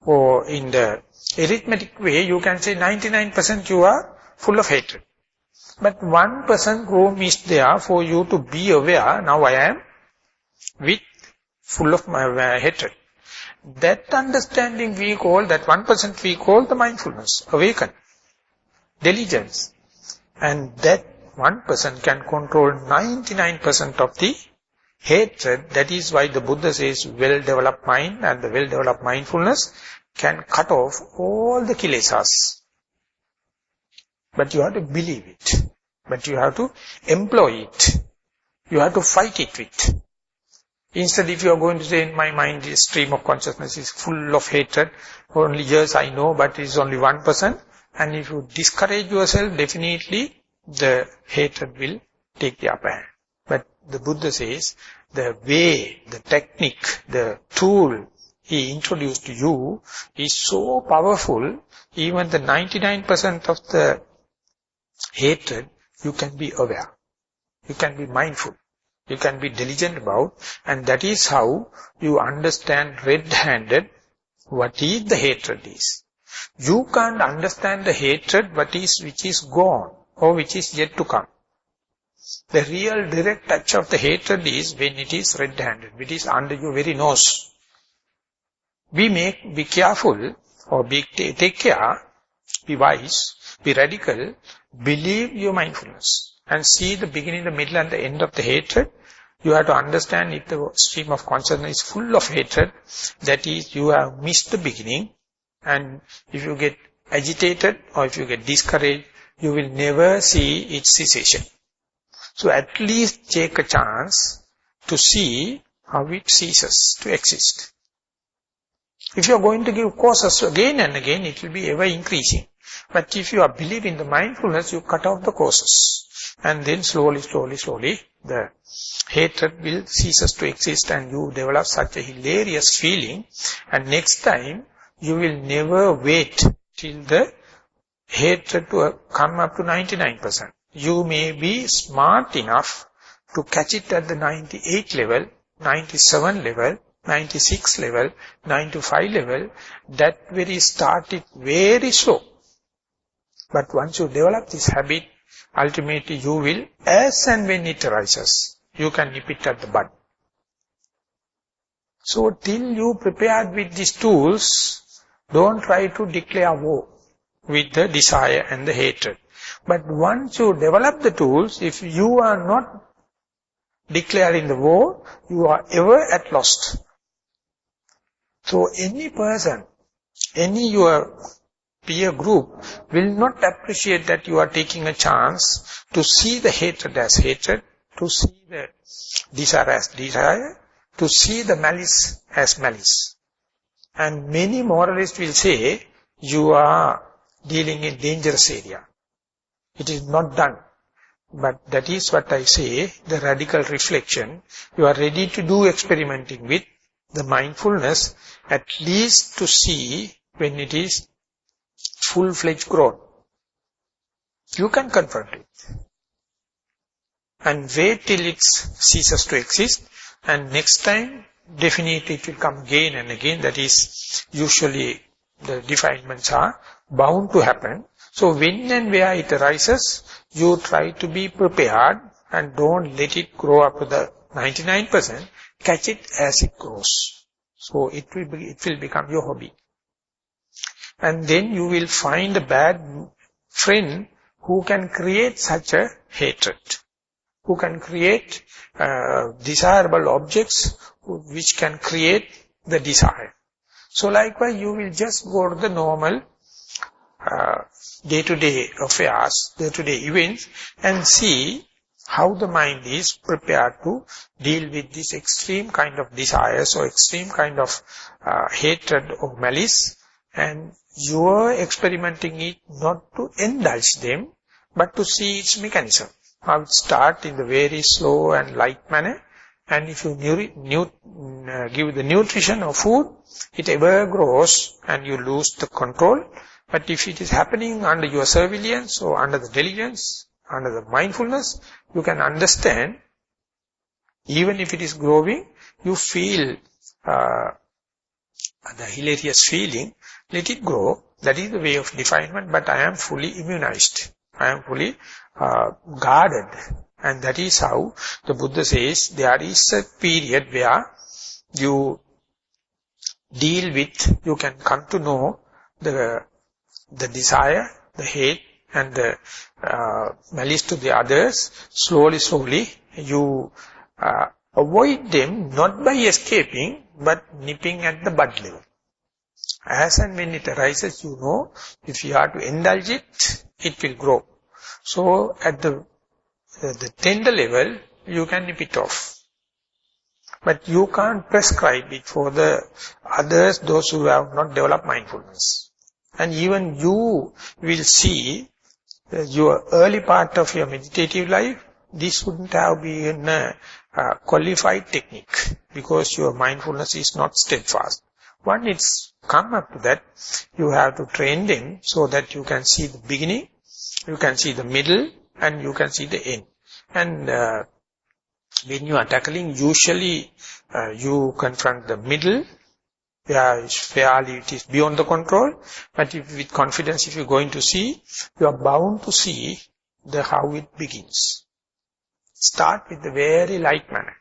or in the arithmetic way, you can say 99% you are full of hatred. But 1% room is there for you to be aware, now I am full of my hatred. That understanding we call, that 1% we call the mindfulness, awaken, diligence. And that 1% can control 99% of the hatred. That is why the Buddha says well-developed mind and the well-developed mindfulness can cut off all the kilesas. But you have to believe it. But you have to employ it. You have to fight it with. Instead, if you are going to say, in my mind, the stream of consciousness is full of hatred, only yes, I know, but it is only 1%. And if you discourage yourself, definitely the hatred will take the upper hand. But the Buddha says, the way, the technique, the tool he introduced to you is so powerful, even the 99% of the hatred, you can be aware. You can be mindful. You can be diligent about, and that is how you understand red-handed what is the hatred is. You can't understand the hatred which is gone or which is yet to come. The real direct touch of the hatred is when it is red-handed, it is under your very nose. Be careful, or take care, be wise, be radical, believe your mindfulness. And see the beginning, the middle and the end of the hatred. You have to understand if the stream of consciousness is full of hatred, that is, you have missed the beginning. And if you get agitated or if you get discouraged, you will never see its cessation. So at least take a chance to see how it ceases to exist. If you are going to give causes again and again, it will be ever increasing. But if you are believing the mindfulness, you cut off the causes. And then slowly, the hatred will cease to exist and you develop such a hilarious feeling. And next time, you will never wait till the hatred to come up to 99%. You may be smart enough to catch it at the 98 level, 97 level, 96 level, 95 level. That very started very slow. But once you develop this habit, ultimately you will, as and when it arises, you can nip it at the bud. So till you prepared with these tools, don't try to declare war with the desire and the hatred. But once you develop the tools, if you are not declaring the war, you are ever at lost. So any person any your peer group will not appreciate that you are taking a chance to see the hatred as hatred, to see the desire as desire, to see the malice as malice. And many moralists will say, you are dealing in dangerous area. It is not done. But that is what I say, the radical reflection. You are ready to do experimenting with the mindfulness, at least to see when it is full-fledged growth. You can confront it. And wait till it ceases to exist. And next time, definitely it will come again and again. That is, usually the defilements are bound to happen. So when and where it arises, you try to be prepared and don't let it grow up to the 99%. Catch it as it grows. So it will become your hobby. And then you will find a bad friend who can create such a hatred, who can create desirable objects which can create the desire. So likewise, you will just go to the normal day-to-day affairs, day-to-day events, and see how the mind is prepared to deal with this extreme kind of desires or extreme kind of hatred or malice. And you are experimenting it not to indulge them, but to see its mechanism. How it starts in the very slow and light manner. And if you give the nutrition or food, it ever grows and you lose the control. But if it is happening under your surveillance or under the diligence, under the mindfulness, you can understand, even if it is growing, you feel the hilarious feeling, let it grow. That is the way of defilement, but I am fully immunized. I am fully guarded. And that is how the Buddha says there is a period where you deal with, you can come to know the desire, the hate, and the malice to the others. Slowly, you avoid them not by escaping, but nipping at the bud level. As and when it arises, you know, if you are to indulge it, it will grow. So at the tender level, you can nip it off. But you can't prescribe it for the others, those who have not developed mindfulness. And even you will see your early part of your meditative life, this wouldn't have been a qualified technique because your mindfulness is not steadfast. Once it's come up to that, you have to train them so that you can see the beginning, you can see the middle, and you can see the end. And when you are tackling, usually you confront the middle, where fairly it is beyond the control. But if, with confidence, if you are going to see, you are bound to see how it begins. Start with the very light manner.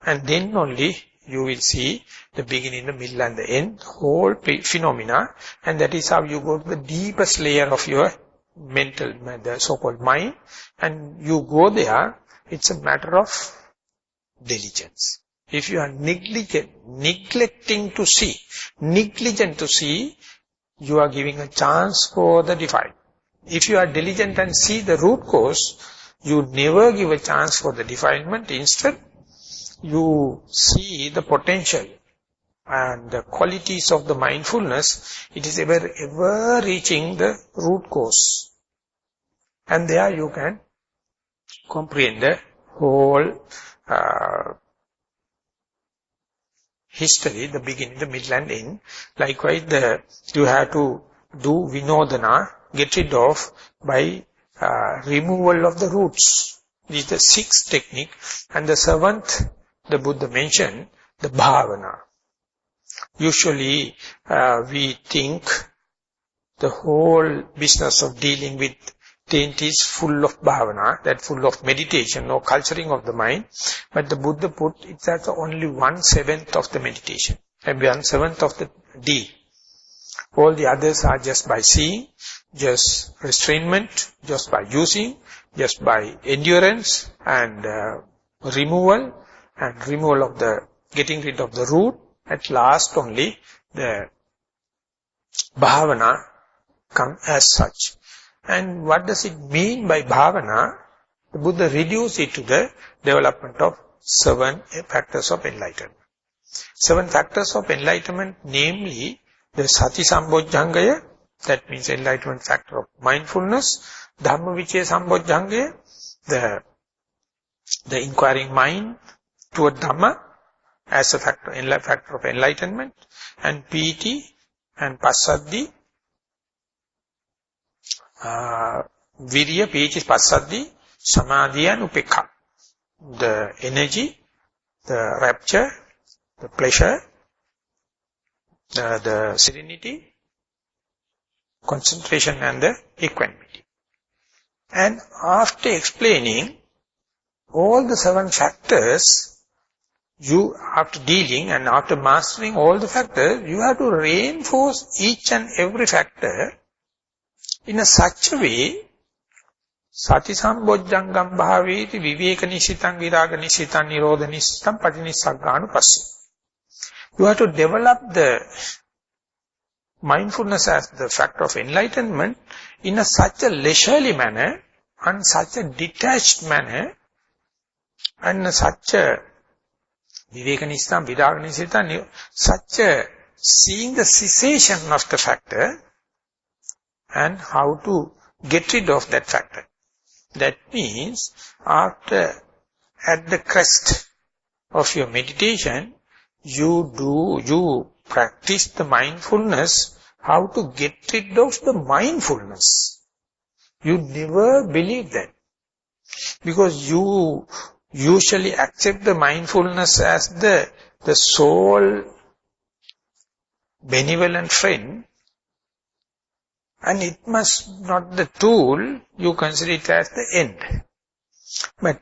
And then only you will see the beginning, the middle and the end, whole phenomena. And that is how you go to the deepest layer of your mental, the so-called mind. And you go there, it's a matter of diligence. If you are neglecting to see, negligent to see, you are giving a chance for the defilement. If you are diligent and see the root cause, you never give a chance for the defilement. Instead, you see the potential and the qualities of the mindfulness. It is ever reaching the root cause. And there you can comprehend the whole history, the beginning, the middle and end. Likewise, you have to do vinodana, get rid of by removal of the roots. This is the sixth technique. And the seventh, the Buddha mentioned, the bhavana. Usually, we think the whole business of dealing with taint is full of bhavana, that full of meditation or culturing of the mind. But the Buddha put it as only 1/7 of the meditation and 1/7 of the deed. All the others are just by seeing, just restrainment, just by using, just by endurance and removal of the, getting rid of the root. At last only the bhavana come as such. And what does it mean by bhavana? The Buddha reduced it to the development of 7 factors of enlightenment. 7 factors of enlightenment, namely the Sati Sambojjhangaya, that means enlightenment factor of mindfulness, Dhammajiva Sambojjhangaya, the inquiring mind toward Dhamma as a factor of enlightenment, and Piti and Passaddhi, Virya, Piti, Passaddhi, Samadhi and Upekha. The energy, the rapture, the pleasure, the serenity, concentration and the equanimity. And after explaining all the 7 factors, after dealing and after mastering all the factors, you have to reinforce each and every factor in a such a way, Sati Sambojjhangam bhaveti viveka nishitam viraga nishitam nirodha nishitam patinissaganu passi. You have to develop the mindfulness as the factor of enlightenment in such a leisurely manner and such a detached manner and such a viveka nishitam viraga nishitam, such a seeing the cessation of the factor and how to get rid of that factor. That means, at the crest of your meditation, you practice the mindfulness, how to get rid of the mindfulness. You never believe that. Because you usually accept the mindfulness as the sole benevolent friend, and it must not the tool, you consider it as the end. But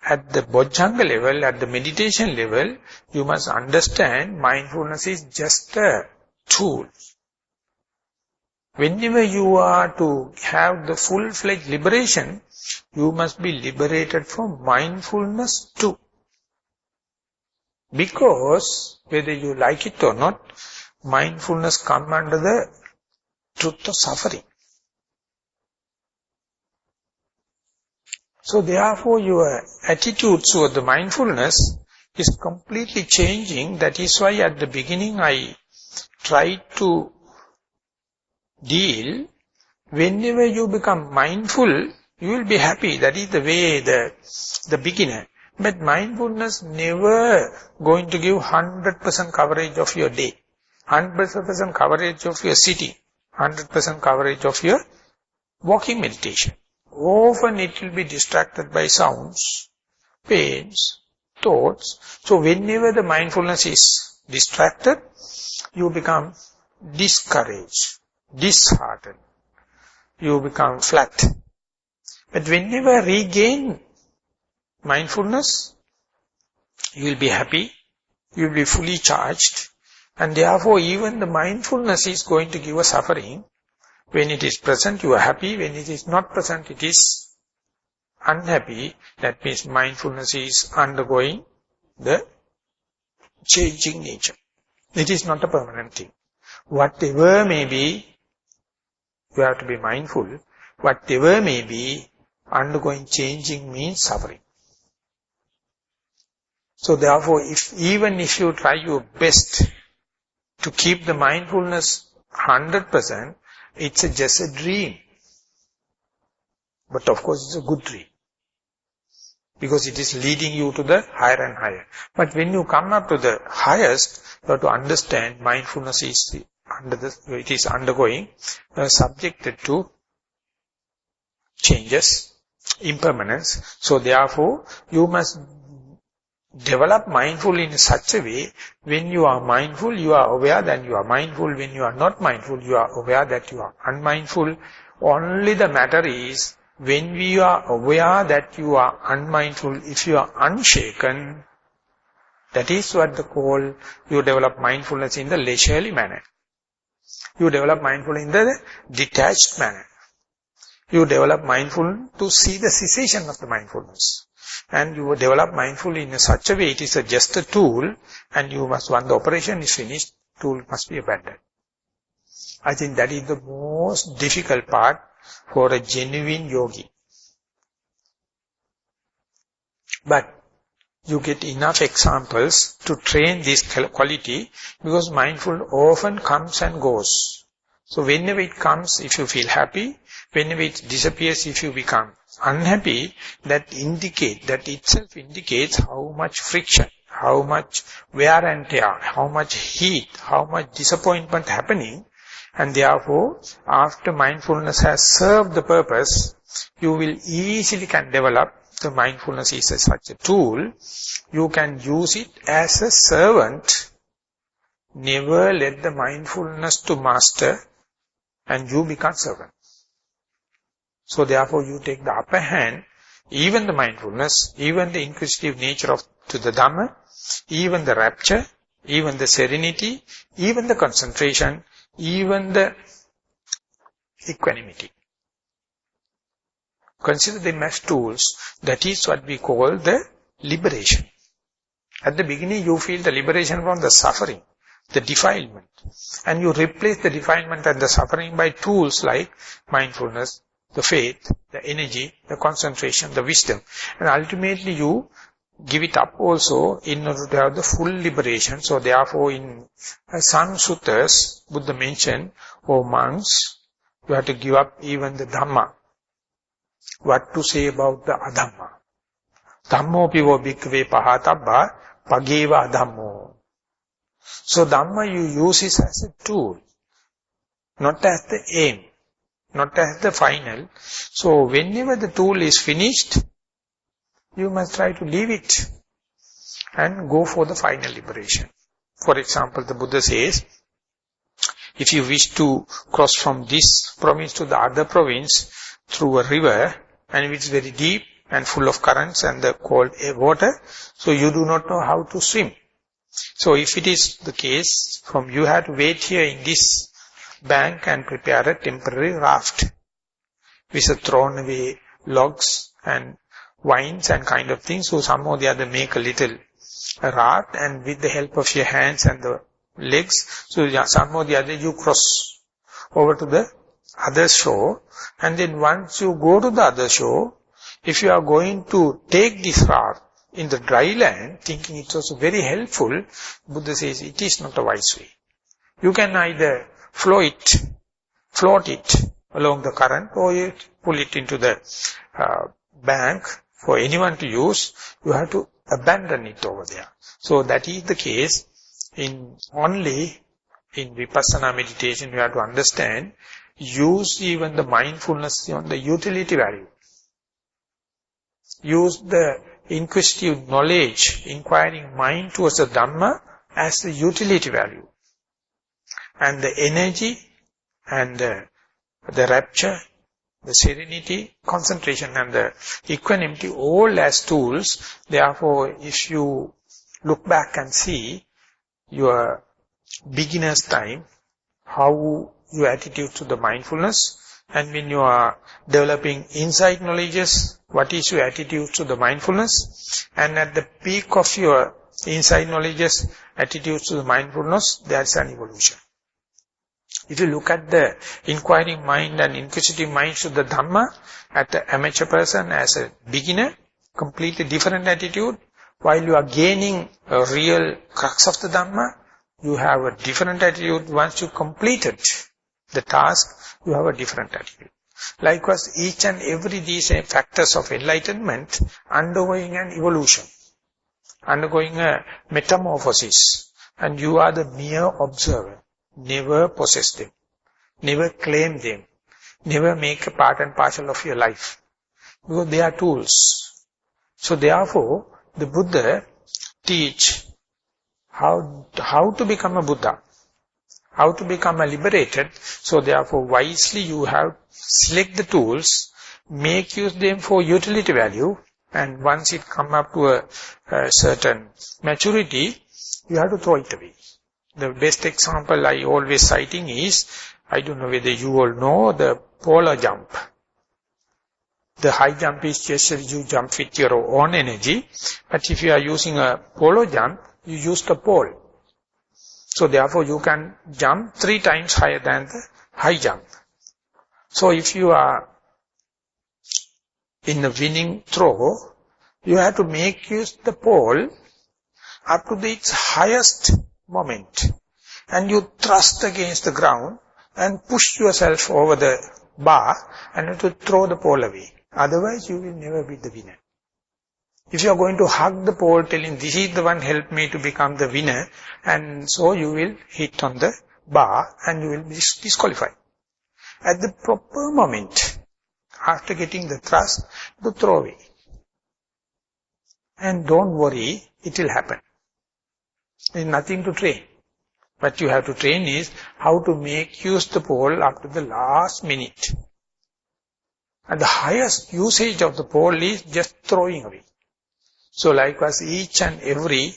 at the Bojjhanga level, at the meditation level, you must understand mindfulness is just a tool. Whenever you are to have the full-fledged liberation, you must be liberated from mindfulness too. Because, whether you like it or not, mindfulness comes under the truth of suffering. So therefore your attitude toward the mindfulness is completely changing. That is why at the beginning I tried to deal, whenever you become mindful, you will be happy. That is the way the beginner. But mindfulness never going to give 100% coverage of your day, 100% coverage of your sitting, 100% coverage of your walking meditation. Often it will be distracted by sounds, pains, thoughts. So whenever the mindfulness is distracted, you become discouraged, disheartened. You become flat. But whenever regain mindfulness, you will be happy, you will be fully charged. And therefore even the mindfulness is going to give a suffering. When it is present, you are happy. When it is not present, it is unhappy. That means mindfulness is undergoing the changing nature. It is not a permanent thing. Whatever may be, you have to be mindful. Whatever may be, undergoing changing means suffering. So therefore, even if you try your best to keep the mindfulness 100%, it's just a dream. But of course it's a good dream. Because it is leading you to the higher and higher. But when you come up to the highest, you have to understand mindfulness is it is undergoing, subjected to changes, impermanence. So therefore, you must develop mindful in such a way, when you are mindful, you are aware that you are mindful. When you are not mindful, you are aware that you are unmindful. Only the matter is, when we are aware that you are unmindful, if you are unshaken, that is what the call, you develop mindfulness in the leisurely manner. You develop mindfulness in the detached manner. You develop mindful to see the cessation of the mindfulness. And you develop mindful in such a way, it is just a tool, and you must, once the operation is finished, tool must be abandoned. I think that is the most difficult part for a genuine yogi. But you get enough examples to train this quality, because mindful often comes and goes. So whenever it comes, if you feel happy, whenever it disappears, if you become unhappy, that itself indicates how much friction, how much wear and tear, how much heat, how much disappointment happening. And therefore, after mindfulness has served the purpose, you will easily can develop. The mindfulness is such a tool. You can use it as a servant. Never let the mindfulness to master and you become servant. So therefore you take the upper hand, even the mindfulness, even the inquisitive nature to the Dhamma, even the rapture, even the serenity, even the concentration, even the equanimity. Consider them as tools. That is what we call the liberation. At the beginning you feel the liberation from the suffering, the defilement. And you replace the defilement and the suffering by tools like mindfulness, the faith, the energy, the concentration, the wisdom. And ultimately you give it up also in order to have the full liberation. So therefore in some suttas, Buddha mentioned, oh monks, you have to give up even the Dhamma. What to say about the Adhamma? Dhammo pivo bhikkhave pahatabba pageva adhammo. So Dhamma you use it as a tool, not as the aim, not as the final. So whenever the tool is finished, you must try to leave it and go for the final liberation. For example, the Buddha says, if you wish to cross from this province to the other province through a river, and it's very deep and full of currents and the cold water, so you do not know how to swim. So if it is the case, you have to wait here in this bank and prepare a temporary raft with a thrown away logs and vines and kind of things. So somehow the other make a little raft, and with the help of your hands and the legs, so somehow the other you cross over to the other shore. And then once you go to the other shore, if you are going to take this raft in the dry land, thinking it was very helpful, Buddha says it is not a wise way. You can either float it along the current, or you pull it into the bank for anyone to use. You have to abandon it over there. So that is the case only in Vipassana meditation. You have to understand, use even the mindfulness on the utility value. Use the inquisitive knowledge, inquiring mind towards the Dhamma as the utility value. And the energy and the rapture, the serenity, concentration and the equanimity, all as tools. Therefore, if you look back and see your beginner's time, how your attitude to the mindfulness, and when you are developing insight knowledges, what is your attitude to the mindfulness, and at the peak of your insight knowledges, attitude to the mindfulness, that's an evolution. If you look at the inquiring mind and inquisitive mind to the Dhamma, at the amateur person as a beginner, completely different attitude. While you are gaining a real crux of the Dhamma, you have a different attitude. Once you completed the task, you have a different attitude. Likewise, each and every these factors of enlightenment undergoing an evolution, undergoing a metamorphosis, and you are the mere observer. Never possess them, never claim them, never make a part and parcel of your life, because they are tools. So therefore, the Buddha teach how to become a Buddha, how to become a liberated. So therefore, wisely you have select the tools, make use them for utility value, and once it come up to a certain maturity, you have to throw it away. The best example I always citing is, I don't know whether you all know, the polar jump. The high jump is just you jump with your own energy, but if you are using a polo jump, you use the pole. So therefore you can jump 3 times higher than the high jump. So if you are in the winning throw, you have to make use the pole up to its highest moment. And you thrust against the ground and push yourself over the bar and you have to throw the pole away. Otherwise you will never be the winner. If you are going to hug the pole telling, this is the one, help me to become the winner, and so you will hit on the bar and you will be disqualified. At the proper moment, after getting the thrust, to throw away. And don't worry, it will happen. There is nothing to train. What you have to train is how to make use the pole up to the last minute. And the highest usage of the pole is just throwing away. So likewise, each and every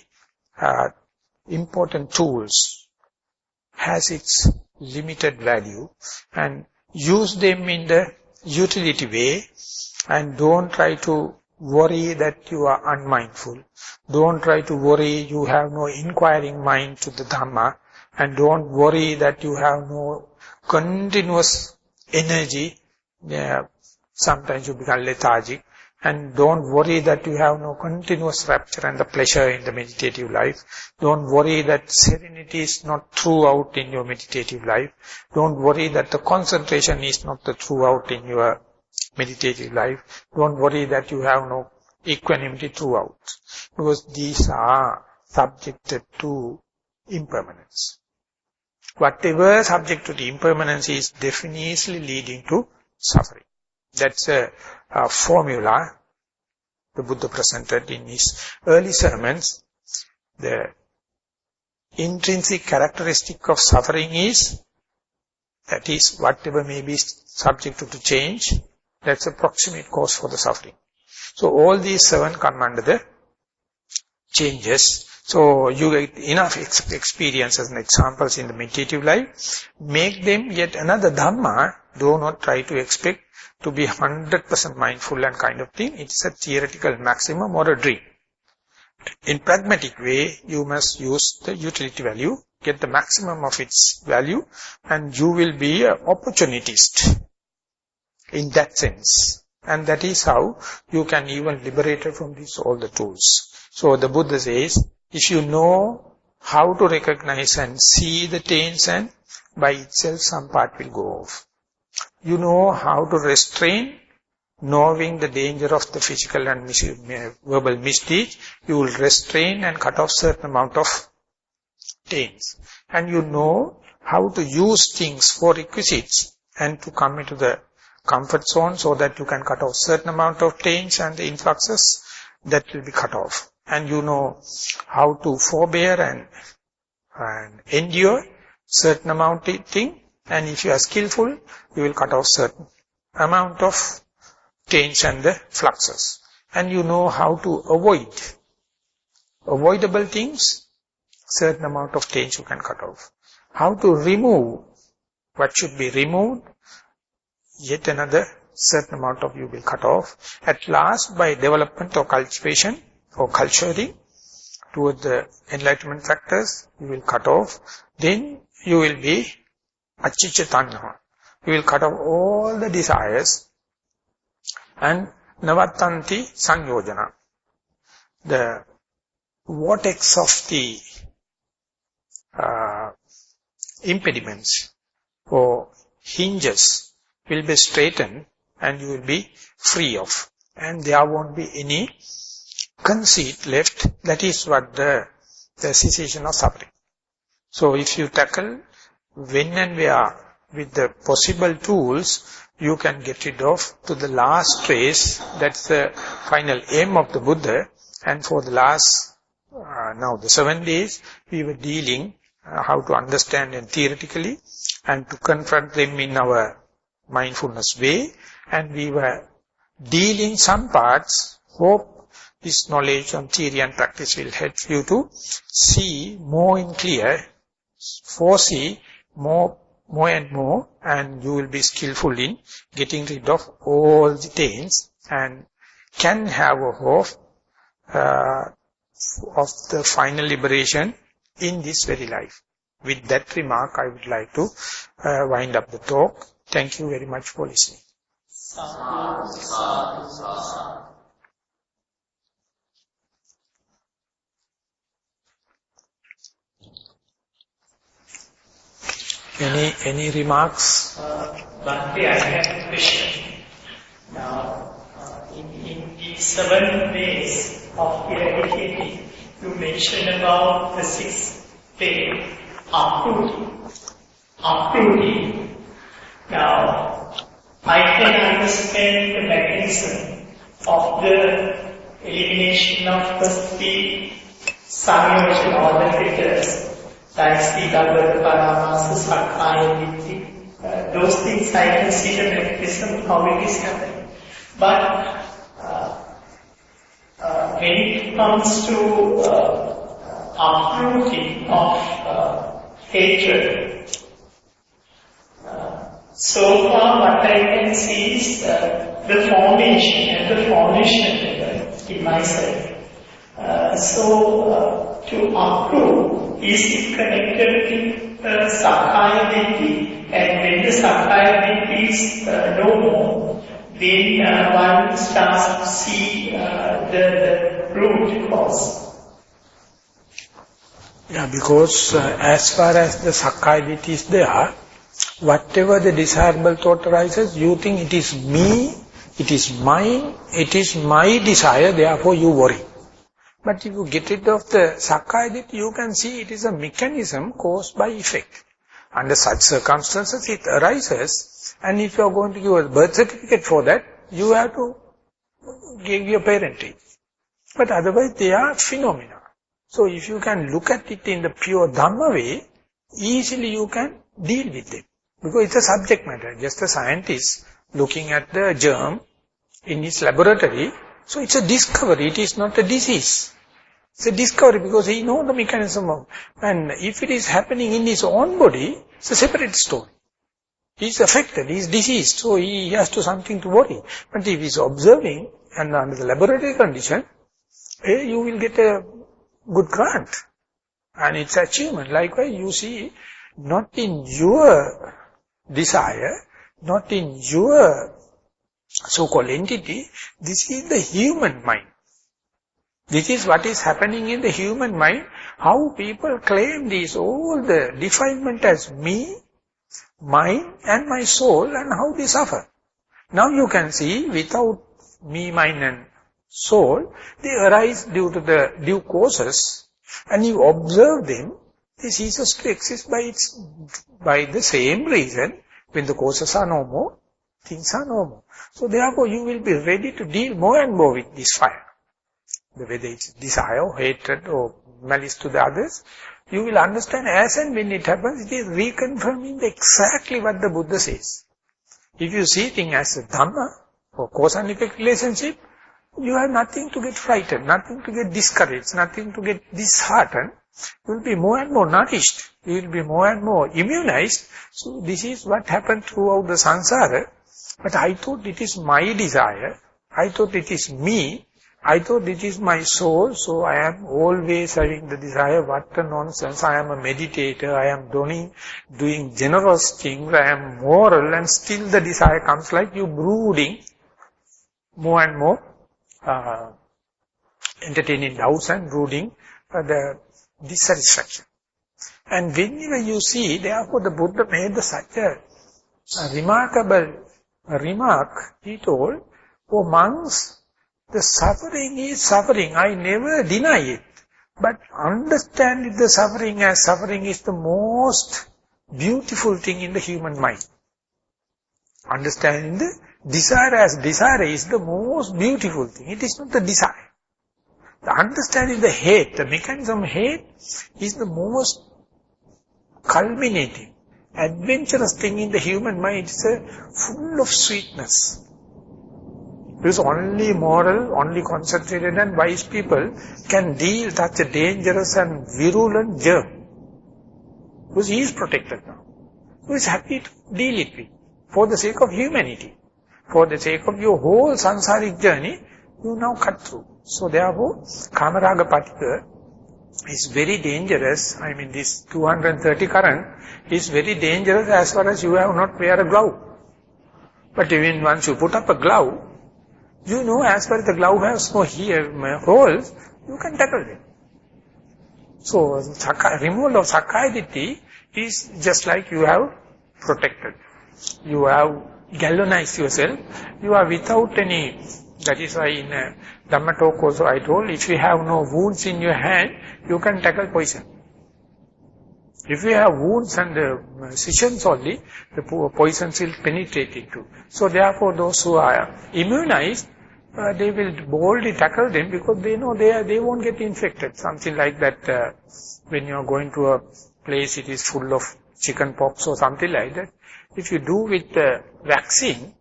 important tools has its limited value, and use them in the utility way, and don't try to worry that you are unmindful. Don't try to worry you have no inquiring mind to the Dhamma, and don't worry that you have no continuous energy. Sometimes you become lethargic. And don't worry that you have no continuous rapture and the pleasure in the meditative life. Don't worry that serenity is not throughout in your meditative life. Don't worry that the concentration is not the throughout in your meditative life. Don't worry that you have no equanimity throughout. Because these are subjected to impermanence. Whatever subject to the impermanence is definitely leading to suffering. That's a formula the Buddha presented in his early sermons. The intrinsic characteristic of suffering is, that is, whatever may be subject to change, that's a proximate cause for the suffering. So all these 7 come under the changes. So you get enough experiences and examples in the meditative life. Make them yet another Dhamma. Do not try to expect to be 100% mindful and kind of thing. It's a theoretical maximum or a dream. In pragmatic way, you must use the utility value, get the maximum of its value, and you will be an opportunist in that sense. And that is how you can even liberate from these all the tools. So the Buddha says, if you know how to recognize and see the taints, and by itself some part will go off. You know how to restrain, knowing the danger of the physical and verbal misdeeds, you will restrain and cut off certain amount of taints. And you know how to use things for requisites and to come into the comfort zone so that you can cut off certain amount of taints and the influxes that will be cut off. And you know how to forbear and endure certain amount of thing. And if you are skillful, you will cut off certain amount of taints and the fluxes. And you know how to avoid avoidable things, certain amount of taints you can cut off. How to remove what should be removed, yet another certain amount of you will cut off. At last, by development or cultivation or culturing toward the enlightenment factors, you will cut off. Then you will be Achicca. You will cut off all the desires and navattanti sanyojana. The vortex of the impediments or hinges will be straightened and you will be free of. And there won't be any conceit left. That is what the cessation of suffering. So if you tackle when and where with the possible tools, you can get rid of to the last trace. That's the final aim of the Buddha. And for the last, now the 7 days, we were dealing how to understand them theoretically and to confront them in our mindfulness way. And we were dealing some parts. Hope this knowledge on theory and practice will help you to see more in clear, foresee more and more, and you will be skillful in getting rid of all the taints and can have a hope of the final liberation in this very life. With that remark, I would like to wind up the talk. Thank you very much for listening. Sadhu, sadhu, sadhu. Any remarks? Bhante, I have a question. Now, in the 7 ways of eradicating, you mentioned about the 6th way, uprooting. Now, I can understand the mechanism of the elimination of the 3 samyojana or the filters. That's the Dhammajiva, Paramasa, Sakkaya, Ditthi. Those things I can see the mechanism, how it is happening. But when it comes to uprooting of hatred, so far what I can see is the formation and the formation level in myself. To uproot, is it connected with Sakkaya Ditthi? And when the Sakkaya Ditthi is no more, then one starts to see the root cause. Yeah, because as far as the Sakkaya Ditthi is there, whatever the desirable thought arises, you think it is me, it is mine, it is my desire, therefore you worry. But if you get rid of the Sakkaya Ditthi, you can see it is a mechanism caused by effect. Under such circumstances, it arises, and if you are going to give a birth certificate for that, you have to give your parentage. But otherwise, they are phenomena. So if you can look at it in the pure Dhamma way, easily you can deal with it. Because it's a subject matter. Just a scientist looking at the germ in his laboratory, so it's a discovery, it is not a disease. It's a discovery because he knows the mechanism of, and if it is happening in his own body, it's a separate story. He is affected, he is diseased, so he has to something to worry. But if he is observing and under the laboratory condition, you will get a good grant. And it's achievement. Likewise, you see, not in your desire, not in your so-called entity, this is the human mind. This is what is happening in the human mind, how people claim this, all the defilement as me, mine and my soul, and how they suffer. Now you can see, without me, mine and soul, they arise due to the due causes, and you observe them, they ceases to exist by the same reason. When the causes are no more, things are no more. So therefore you will be ready to deal more and more with this fire. Whether it's desire, or hatred, or malice to the others, you will understand as and when it happens, it is reconfirming exactly what the Buddha says. If you see things as a Dhamma, or cause and effect relationship, you have nothing to get frightened, nothing to get discouraged, nothing to get disheartened. You will be more and more nourished. You will be more and more immunized. So this is what happened throughout the samsara. But I thought it is my desire. I thought it is me. I thought it is my soul. So I am always having the desire. What a nonsense. I am a meditator. I am doing generous things. I am moral. And still the desire comes like you brooding more and more. Entertaining doubts and brooding the dissatisfaction. And whenever you see, therefore the Buddha made such a remarkable remark. He told, "Oh monks, the suffering is suffering. I never deny it. But understand the suffering as suffering is the most beautiful thing in the human mind. Understanding the desire as desire is the most beautiful thing. It is not the desire. The understanding the hate, the mechanism of hate is the most culminating, adventurous thing in the human mind. It's full of sweetness. Because only moral, only concentrated and wise people can deal such a dangerous and virulent germ. Because he is protected now. He is happy to deal it with. For the sake of humanity. For the sake of your whole samsaric journey, you now cut through. So therefore, Kamaraga Patika, is very dangerous. I mean, this 230 current is very dangerous as far as you have not wear a glove. But even once you put up a glove, you know as far as the glove has no holes, you can tackle it. So, removal of Sakkaya Ditthi is just like you have protected. You have galvanized yourself. You are without any, that is why in Dhamma talk also I told, if you have no wounds in your hand, you can tackle poison. If you have wounds and scissions only, the poisons will penetrate into. So therefore those who are immunized, they will boldly tackle them because they know they won't get infected. Something like that, when you are going to a place it is full of chicken pox or something like that. If you do with vaccine,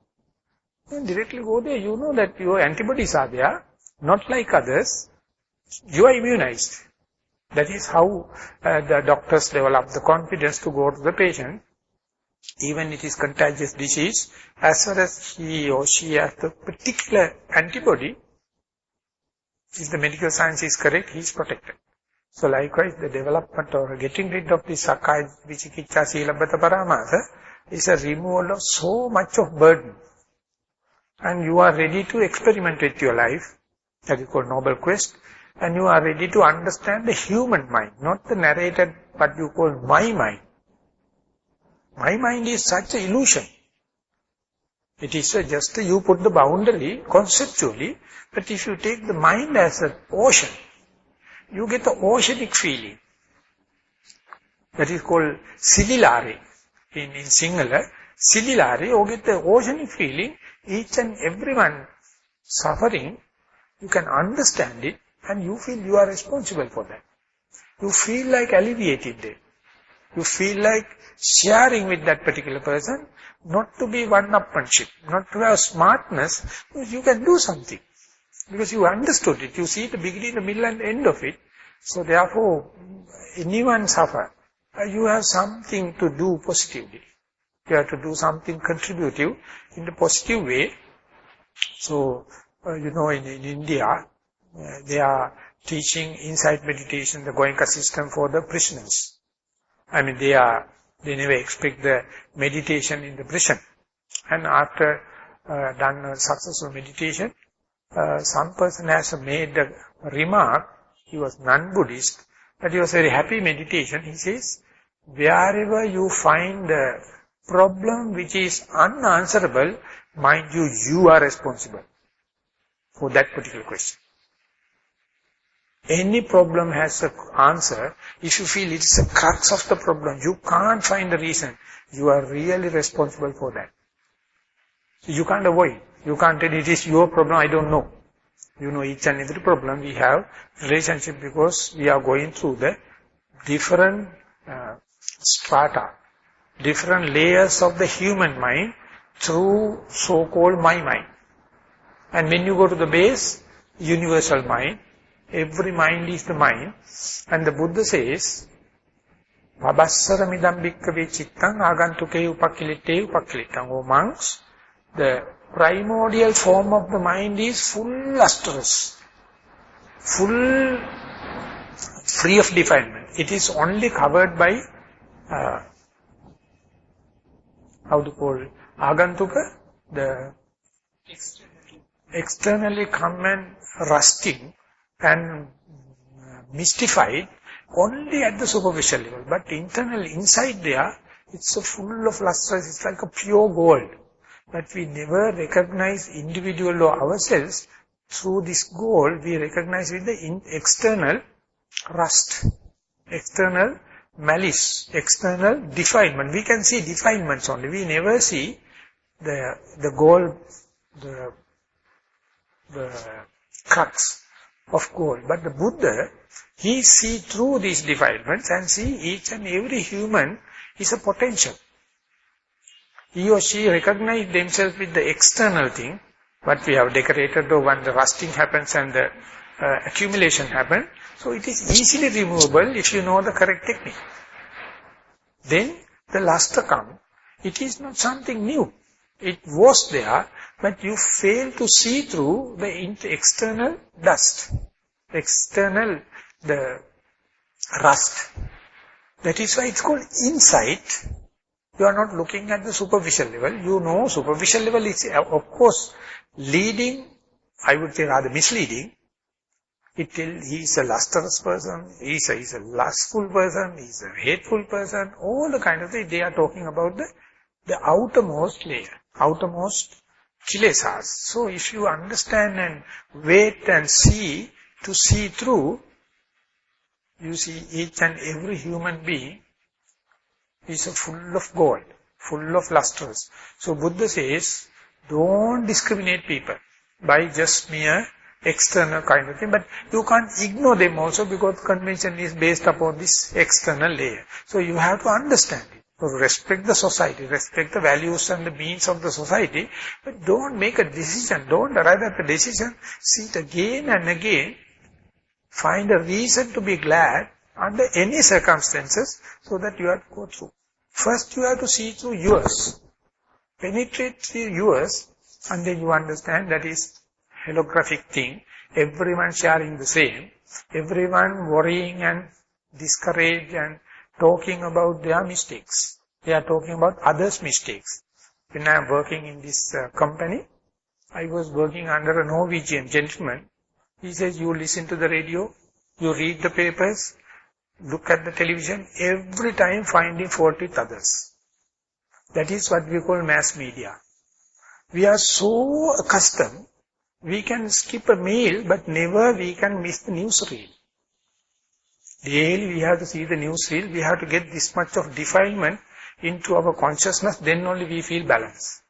then directly go there, you know that your antibodies are there, not like others, you are immunized. That is how the doctors develop the confidence to go to the patient. Even it is contagious disease, as far as he or she has the particular antibody, if the medical science is correct, he is protected. So likewise, the development or getting rid of the Sakkaya Vicikicca Silabbata Paramasa is a removal of so much of burden. And you are ready to experiment with your life, that is called Noble Quest, and you are ready to understand the human mind, not the narrated, what you call my mind. My mind is such an illusion. It is just you put the boundary conceptually, but if you take the mind as an ocean, you get the oceanic feeling. That is called sililare. In Sinhala, sililare, you get the oceanic feeling, each and everyone suffering, you can understand it, and you feel you are responsible for that. You feel like alleviating them. You feel like sharing with that particular person, not to be one-upmanship, not to have smartness, you can do something. Because you understood it, you see the beginning, the middle and end of it. So therefore, anyone suffer, you have something to do positively. You have to do something contributive in the positive way. So, in India, they are teaching insight meditation, the Goenka system for the prisoners. I mean, they never expect the meditation in the prison. And after done a successful meditation, some person has made a remark, he was non-Buddhist, but he was very happy meditation. He says, wherever you find the problem which is unanswerable, mind you, you are responsible for that particular question. Any problem has an answer. If you feel it is the crux of the problem, you can't find the reason, you are really responsible for that. So you can't avoid. You can't tell it is your problem, I don't know. You know each and every problem we have relationship because we are going through the different strata, different layers of the human mind through so-called my mind. And when you go to the base, universal mind, every mind is the mind. And the Buddha says, Sabbasawa bhikkave cittang agantuke upakilite upakilitam. O monks, the primordial form of the mind is full lustrous, full, free of defilement. It is only covered by, how to call it, agantuka, the externally come and rusting and mystified only at the superficial level. But internally, inside there, it's so full of lustrous, it's like a pure gold. But we never recognize individual or ourselves through this gold, we recognize with the external rust, external malice, external defilement. We can see defilements only. We never see the gold, the crux of gold. But the Buddha, he see through these defilements and see each and every human is a potential. He or she recognize themselves with the external thing, what we have decorated, or when the rusting happens and the accumulation happens. So it is easily removable if you know the correct technique. Then the luster comes. It is not something new. It was there, but you fail to see through the external dust, external, the rust. That is why it's called insight. You are not looking at the superficial level. You know superficial level is, of course, leading, I would say rather misleading. He is a lustrous person, he is a lustful person, he is a hateful person, all the kind of things. They are talking about the outermost layer, outermost kilesas. So if you understand and wait and see, to see through, you see each and every human being is full of gold, full of lustrous. So Buddha says, don't discriminate people by just mere external kind of thing, but you can't ignore them also because convention is based upon this external layer. So you have to understand it. So respect the society, respect the values and the means of the society, but don't make a decision, don't arrive at the decision, see it again and again, find a reason to be glad under any circumstances so that you have to go through. First you have to see through yours, penetrate through yours, and then you understand that is holographic thing, everyone sharing the same, everyone worrying and discouraged and talking about their mistakes. They are talking about others' mistakes. When I am working in this company, I was working under a Norwegian gentleman. He says, you listen to the radio, you read the papers, look at the television, every time finding fault with others. That is what we call mass media. We are so accustomed, we can skip a meal, but never we can miss the newsreel. Daily we have to see the newsreel, we have to get this much of defilement into our consciousness, then only we feel balance.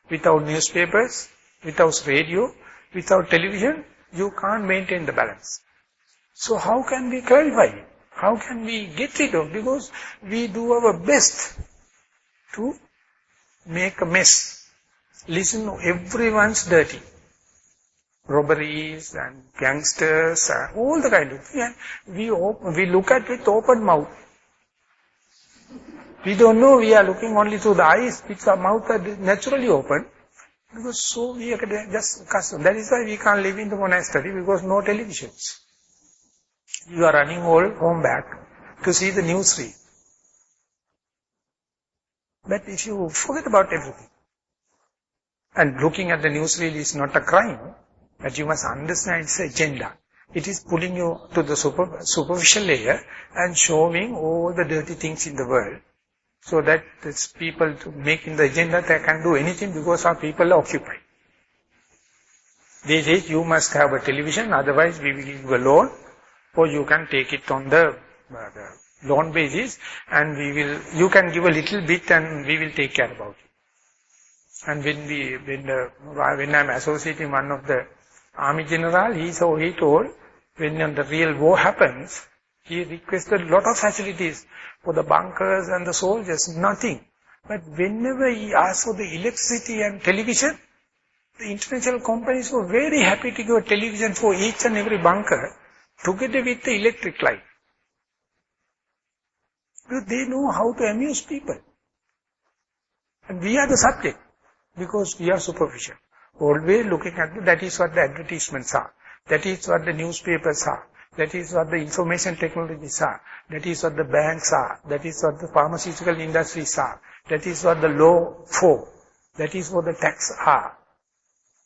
Without newspapers, without radio, without television, you can't maintain the balance. So how can we clarify it? How can we get rid of? Because we do our best to make a mess. Listen, everyone's dirty. Robberies and gangsters and all the kind of thing. And we look at it with open mouth. We don't know we are looking only through the eyes, which our mouth are naturally open. Because so we are just custom. That is why we can't live in the monastery, because no televisions. You are running all home back to see the newsreel. But if you forget about everything, and looking at the newsreel is not a crime, but you must understand its agenda. It is pulling you to the superficial layer and showing all the dirty things in the world. So that it's people to making the agenda, they can do anything because our people are occupied. They say you must have a television, otherwise we will give you a loan, or you can take it on the loan basis, and you can give a little bit and we will take care about it. And when I'm associating one of the army general, he told, when the real war happens, he requested a lot of facilities for the bunkers and the soldiers, nothing. But whenever he asked for the electricity and television, the international companies were very happy to give a television for each and every bunker, together with the electric light. Because they know how to amuse people. And we are the subject, because we are superficial. Always looking at that is what the advertisements are. That is what the newspapers are. That is what the information technologies are. That is what the banks are. That is what the pharmaceutical industries are. That is what the law for. That is what the tax are.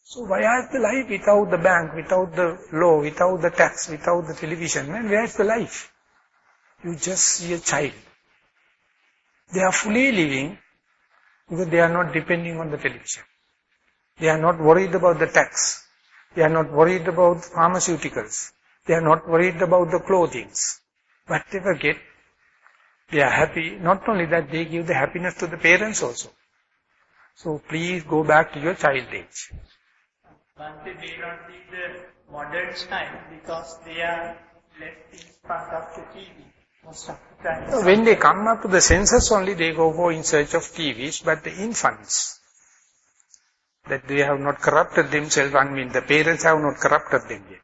So why is the life without the bank, without the law, without the tax, without the television? Man, where is the life? You just see a child. They are fully living because they are not depending on the television. They are not worried about the tax. They are not worried about pharmaceuticals. They are not worried about the clothings. Whatever get, they are happy. Not only that, they give the happiness to the parents also. So please go back to your child age. But they don't see the modern time because they are left in front of the TV most of the time. So when they come up to the senses only, they go for in search of TVs, but the infants, that they have not corrupted themselves, I mean the parents have not corrupted them yet.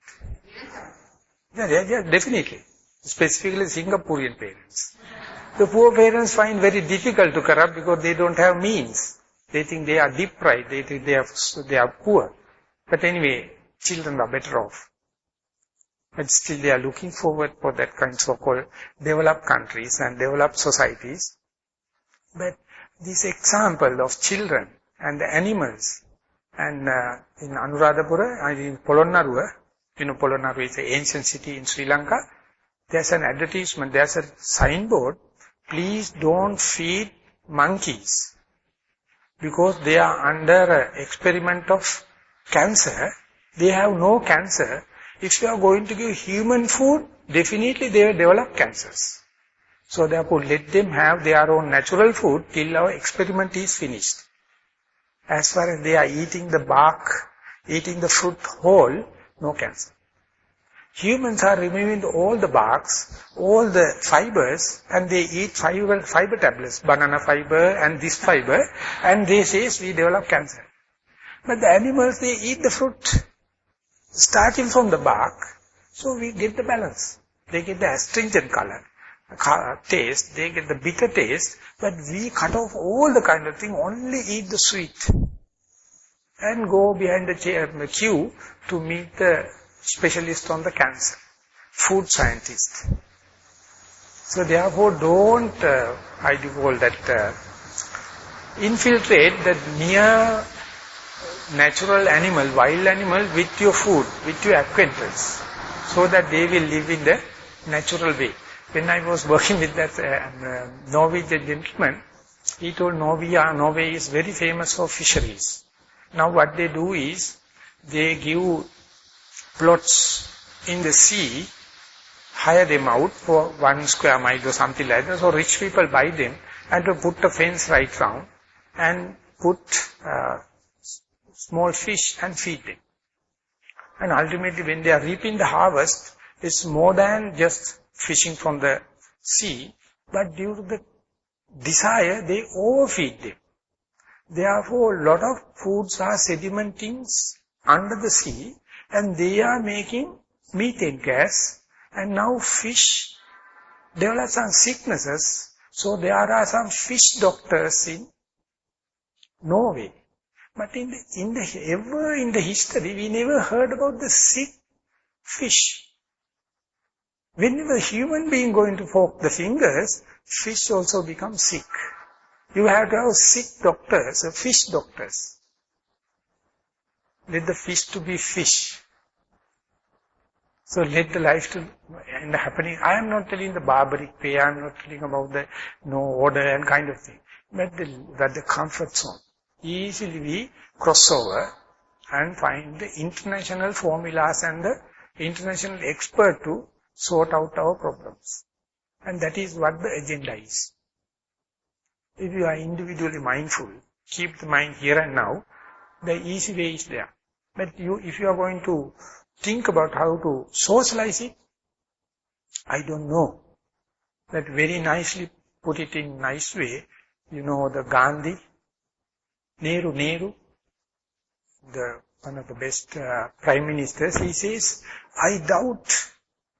Yeah, definitely. Specifically Singaporean parents. The poor parents find very difficult to corrupt because they don't have means. They think they are deprived, they think they are poor. But anyway, children are better off. But still they are looking forward for that kind of so-called developed countries and developed societies. But this example of children and the animals, and in Anuradhapura and in Polonnaruwa, Polonnaruwa is an ancient city in Sri Lanka, there's an advertisement, there's a signboard, please don't feed monkeys, because they are under experiment of cancer. They have no cancer. If you are going to give human food, definitely they will develop cancers. So therefore let them have their own natural food till our experiment is finished. As far as they are eating the bark, eating the fruit whole, no cancer. Humans are removing all the barks, all the fibers, and they eat fiber tablets, banana fiber and this fiber, and they say we develop cancer. But the animals, they eat the fruit, starting from the bark, so we get the balance. They get the astringent color, taste, they get the bitter taste, but we cut off all the kind of thing, only eat the sweet. And go behind the queue to meet the specialist on the cancer, food scientist. So therefore don't, infiltrate the near natural animal, wild animal with your food, with your acquaintance, so that they will live in the natural way. When I was working with that Norwegian gentleman, he told Norway is very famous for fisheries. Now what they do is, they give plots in the sea, hire them out for 1 square mile or something like that. So rich people buy them and to put a fence right round and put small fish and feed them. And ultimately when they are reaping the harvest, it's more than just fishing from the sea, but due to the desire, they overfeed them. Therefore, a lot of foods are sedimenting under the sea, and they are making methane gas, and now fish develop some sicknesses. So there are some fish doctors in Norway. But in the history, we never heard about the sick fish. Whenever human being going to fork the fingers, fish also becomes sick. You have to have sick doctors, fish doctors. Let the fish to be fish. So let the life to end happening. I am not telling the barbaric way, I am not telling about the no order and kind of thing. But the comfort zone. Easily we cross over and find the international formulas and the international expert to sort out our problems. And that is what the agenda is. If you are individually mindful, keep the mind here and now, the easy way is there. But if you are going to think about how to socialize it, I don't know. That very nicely put it in nice way. You know the Gandhi, Nehru, one of the best prime ministers, he says, I doubt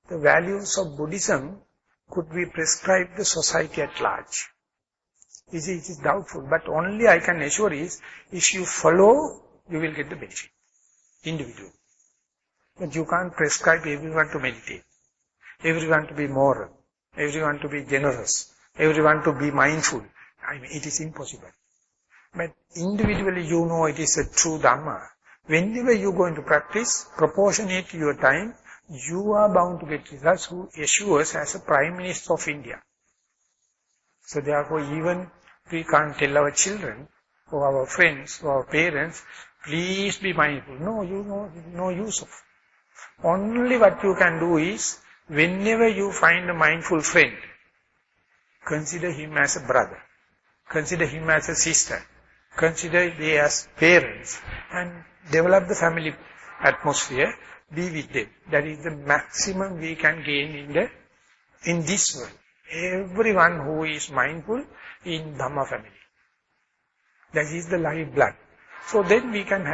the values of Buddhism could be prescribed the society at large. It is doubtful, but only I can assure is, if you follow, you will get the benefit, individually. But you can't prescribe everyone to meditate, everyone to be moral, everyone to be generous, everyone to be mindful. I mean, it is impossible. But individually you know it is a true Dhamma. Whenever you go into practice, proportionate to your time, you are bound to get results who assures as a Prime Minister of India. So therefore even we can't tell our children, or our friends, or our parents, please be mindful. No, you know, no use of. Only what you can do is, whenever you find a mindful friend, consider him as a brother, consider him as a sister, consider they as parents, and develop the family atmosphere, be with them. That is the maximum we can gain in this world. Everyone who is mindful in Dhamma family. That is the lifeblood. So then we can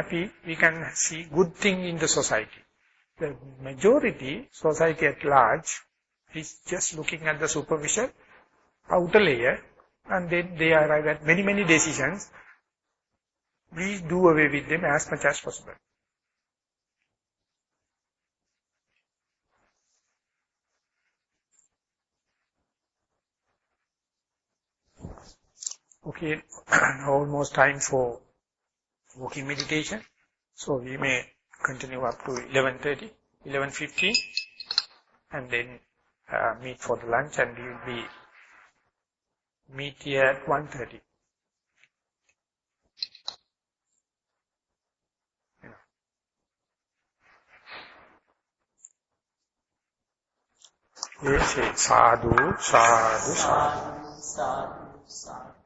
see good thing in the society. The majority, society at large, is just looking at the superficial outer layer, and then they arrive at many decisions. Please do away with them as much as possible. Okay, almost time for walking meditation. So we may continue up to 11:30, 11:15, and then meet for the lunch, and we will be meet here at 1:30. Yes, sadhu, sadhu, sadhu. Sadhu, sadhu, sadhu.